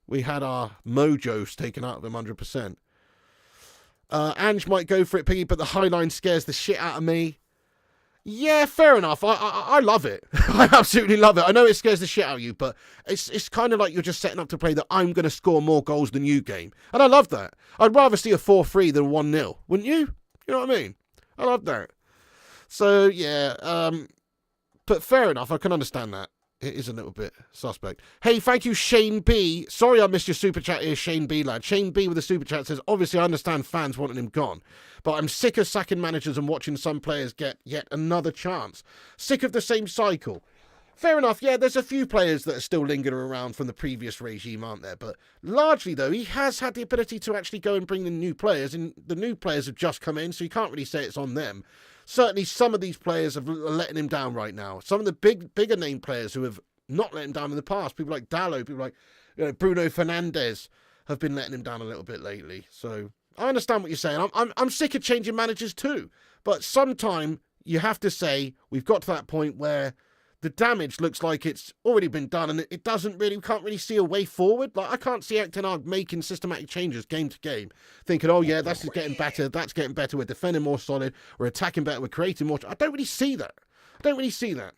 We had our mojos taken out of them 100%. Ange might go for it, Piggy, but the high line scares the shit out of me. Yeah, fair enough. I love it. I absolutely love it. I know it scares the shit out of you, but it's kind of like you're just setting up to play the I'm going to score more goals than you game. And I love that. I'd rather see a 4-3 than 1-0. Wouldn't you? You know what I mean? I love that. So, yeah. But fair enough. I can understand that. It is a little bit suspect. Hey, thank you, Shane B. Sorry I missed your super chat here, Shane B, lad. Shane B with the super chat says, obviously I understand fans wanting him gone, but I'm sick of sacking managers and watching some players get yet another chance. Sick of the same cycle. Fair enough, yeah, there's a few players that are still lingering around from the previous regime, aren't there? But largely, though, he has had the ability to actually go and bring in new players, and the new players have just come in, so you can't really say it's on them. Certainly, some of these players are letting him down right now. Some of the bigger name players who have not let him down in the past, people like Dalot, people like Bruno Fernandes, have been letting him down a little bit lately. So I understand what you're saying. I'm sick of changing managers too. But sometime you have to say we've got to that point where the damage looks like it's already been done, and we can't really see a way forward. Like, I can't see Erik Ten Hag making systematic changes game to game, thinking, oh yeah, that's getting better, we're defending more solid, we're attacking better, we're creating more. I don't really see that.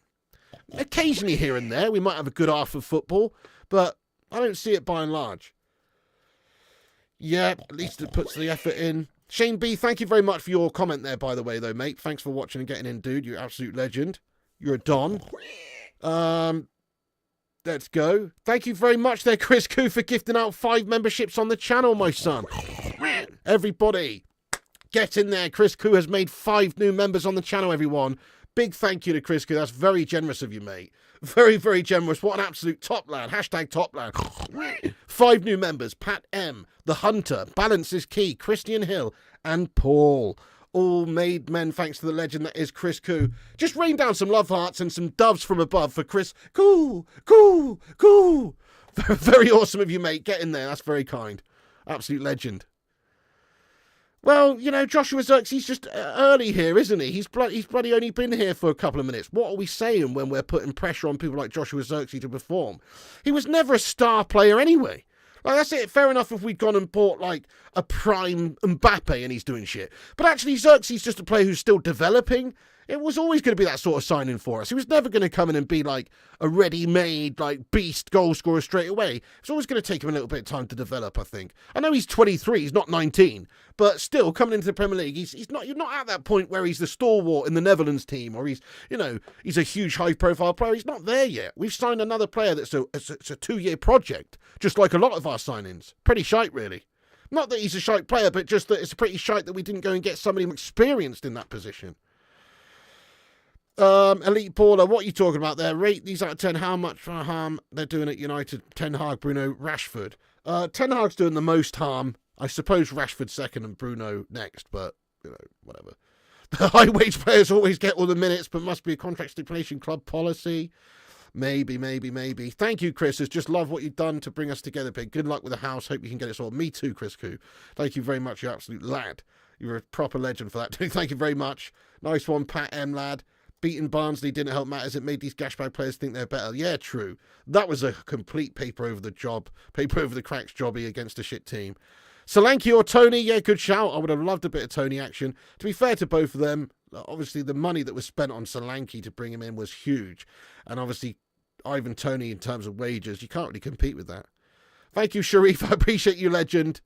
Occasionally here and there, we might have a good half of football, but I don't see it by and large. Yeah, at least it puts the effort in. Shane B, thank you very much for your comment there, by the way, though, mate. Thanks for watching and getting in, dude. You're an absolute legend. You're a don. Let's go. Thank you very much there, Chris Koo, for gifting out 5 memberships on the channel, my son. Everybody, get in there. Chris Koo has made 5 new members on the channel, everyone. Big thank you to Chris Koo. That's very generous of you, mate. Very, very generous. What an absolute top lad. Hashtag top lad. 5 new members. Pat M, The Hunter, Balance is Key, Christian Hill, and Paul. All made men thanks to the legend that is Chris Koo. Just rain down some love hearts and some doves from above for Chris Koo. Koo. Koo. Very awesome of you, mate. Get in there. That's very kind. Absolute legend. Well, you know, Joshua Zirkzee just early here, isn't he? He's bloody only been here for a couple of minutes. What are we saying when we're putting pressure on people like Joshua Zirkzee to perform? He was never a star player anyway. Like, that's it. Fair enough if we'd gone and bought, like, a prime Mbappe and he's doing shit. But actually, Zirkzee's just a player who's still developing. It was always going to be that sort of signing for us. He was never going to come in and be, like, a ready-made, like, beast goal scorer straight away. It's always going to take him a little bit of time to develop, I think. I know he's 23, he's not 19. But still, coming into the Premier League, you're not at that point where he's the stalwart in the Netherlands team or he's a huge high-profile player. He's not there yet. We've signed another player that's a 2-year project, just like a lot of our signings. Pretty shite, really. Not that he's a shite player, but just that it's pretty shite that we didn't go and get somebody experienced in that position. Elite Baller, what are you talking about there? Rate these out of 10. How much harm they're doing at United? Ten Hag, Bruno, Rashford. Ten Hag's doing the most harm. I suppose Rashford's second and Bruno next, but, you know, whatever. The high-wage players always get all the minutes, but must be a contract stipulation club policy. Maybe. Thank you, Chris. Just love what you've done to bring us together, Pig. Good luck with the house. Hope you can get it sorted. Me too, Chris Koo. Thank you very much, you absolute lad. You're a proper legend for that, too. Thank you very much. Nice one, Pat M, lad. Beating Barnsley didn't help matters. It made these gashbag players think they're better. Yeah, true. That was a complete paper over the cracks jobby against a shit team. Solanke or Tony? Yeah, good shout. I would have loved a bit of Tony action. To be fair to both of them, obviously the money that was spent on Solanke to bring him in was huge. And obviously Ivan Toney in terms of wages, you can't really compete with that. Thank you, Sharif. I appreciate you, legend.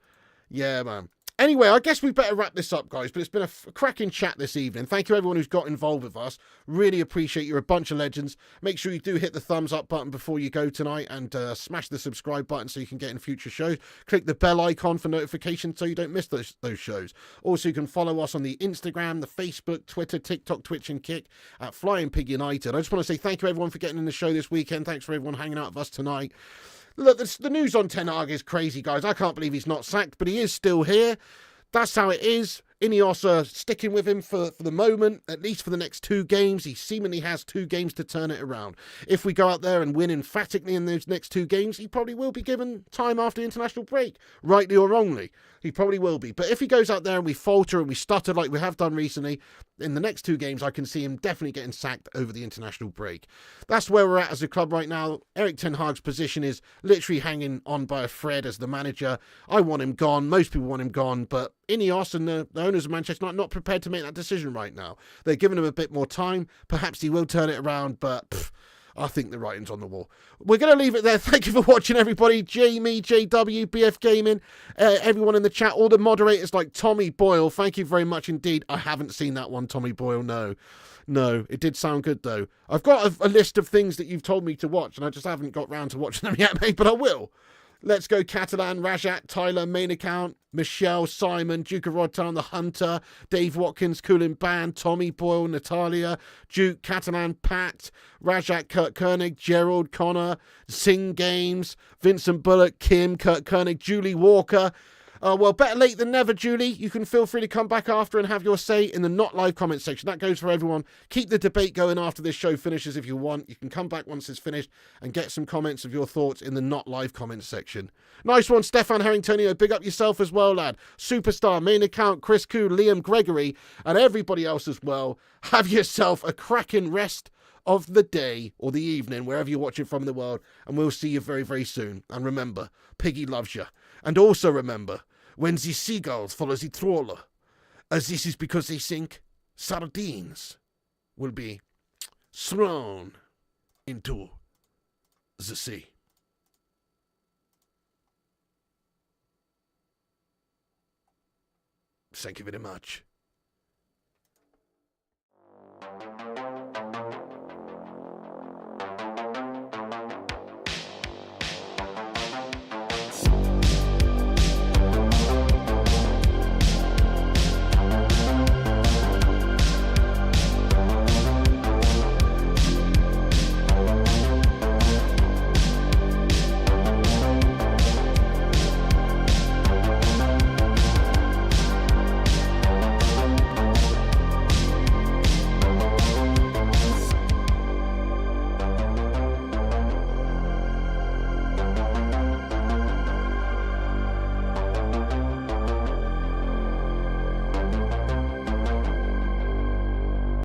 Yeah, man. Anyway, I guess we better wrap this up, guys, but it's been a cracking chat this evening. Thank you, everyone who's got involved with us. Really appreciate you're a bunch of legends. Make sure you do hit the thumbs up button before you go tonight and smash the subscribe button so you can get in future shows. Click the bell icon for notifications so you don't miss those shows. Also, you can follow us on the Instagram, the Facebook, Twitter, TikTok, Twitch, and Kick at Flying Pig United. I just want to say thank you, everyone, for getting in the show this weekend. Thanks for everyone hanging out with us tonight. Look, the news on Ten Hag is crazy, guys. I can't believe he's not sacked, but he is still here. That's how it is. Ineos are sticking with him for the moment, at least for the next 2 games. He seemingly has 2 games to turn it around. If we go out there and win emphatically in those next 2 games, he probably will be given time after the international break, rightly or wrongly. He probably will be. But if he goes out there and we falter and we stutter like we have done recently, in the next 2 games, I can see him definitely getting sacked over the international break. That's where we're at as a club right now. Erik Ten Hag's position is literally hanging on by a thread as the manager. I want him gone. Most people want him gone. But Ineos and the owners of Manchester are not prepared to make that decision right now. They're giving him a bit more time. Perhaps he will turn it around, but I think the writing's on the wall. We're going to leave it there. Thank you for watching, everybody. Jamie, JW, BF Gaming, everyone in the chat, all the moderators like Tommy Boyle. Thank you very much indeed. I haven't seen that one, Tommy Boyle. No, it did sound good, though. I've got a list of things that you've told me to watch, and I just haven't got round to watching them yet, mate, but I will. Let's Go Catalan, Rajat, Tyler, Main Account, Michelle, Simon, Duke of Rodtown, The Hunter, Dave Watkins, Coolin Band, Tommy Boyle, Natalia, Duke, Catalan, Pat, Rajat, Kurt Koenig, Gerald, Connor, Sing Games, Vincent Bullock, Kim, Kurt Koenig, Julie Walker. Well, better late than never, Julie. You can feel free to come back after and have your say in the not live comment section. That goes for everyone. Keep the debate going after this show finishes if you want. You can come back once it's finished and get some comments of your thoughts in the not live comment section. Nice one, Stefan Harringtonio. Big up yourself as well, lad. Superstar, Main Account, Chris Koo, Liam Gregory, and everybody else as well. Have yourself a cracking rest of the day or the evening, wherever you're watching from in the world, and we'll see you very, very soon. And remember, Piggy loves you. And also remember, when the seagulls follow the trawler, as this is because they think sardines will be thrown into the sea. Thank you very much.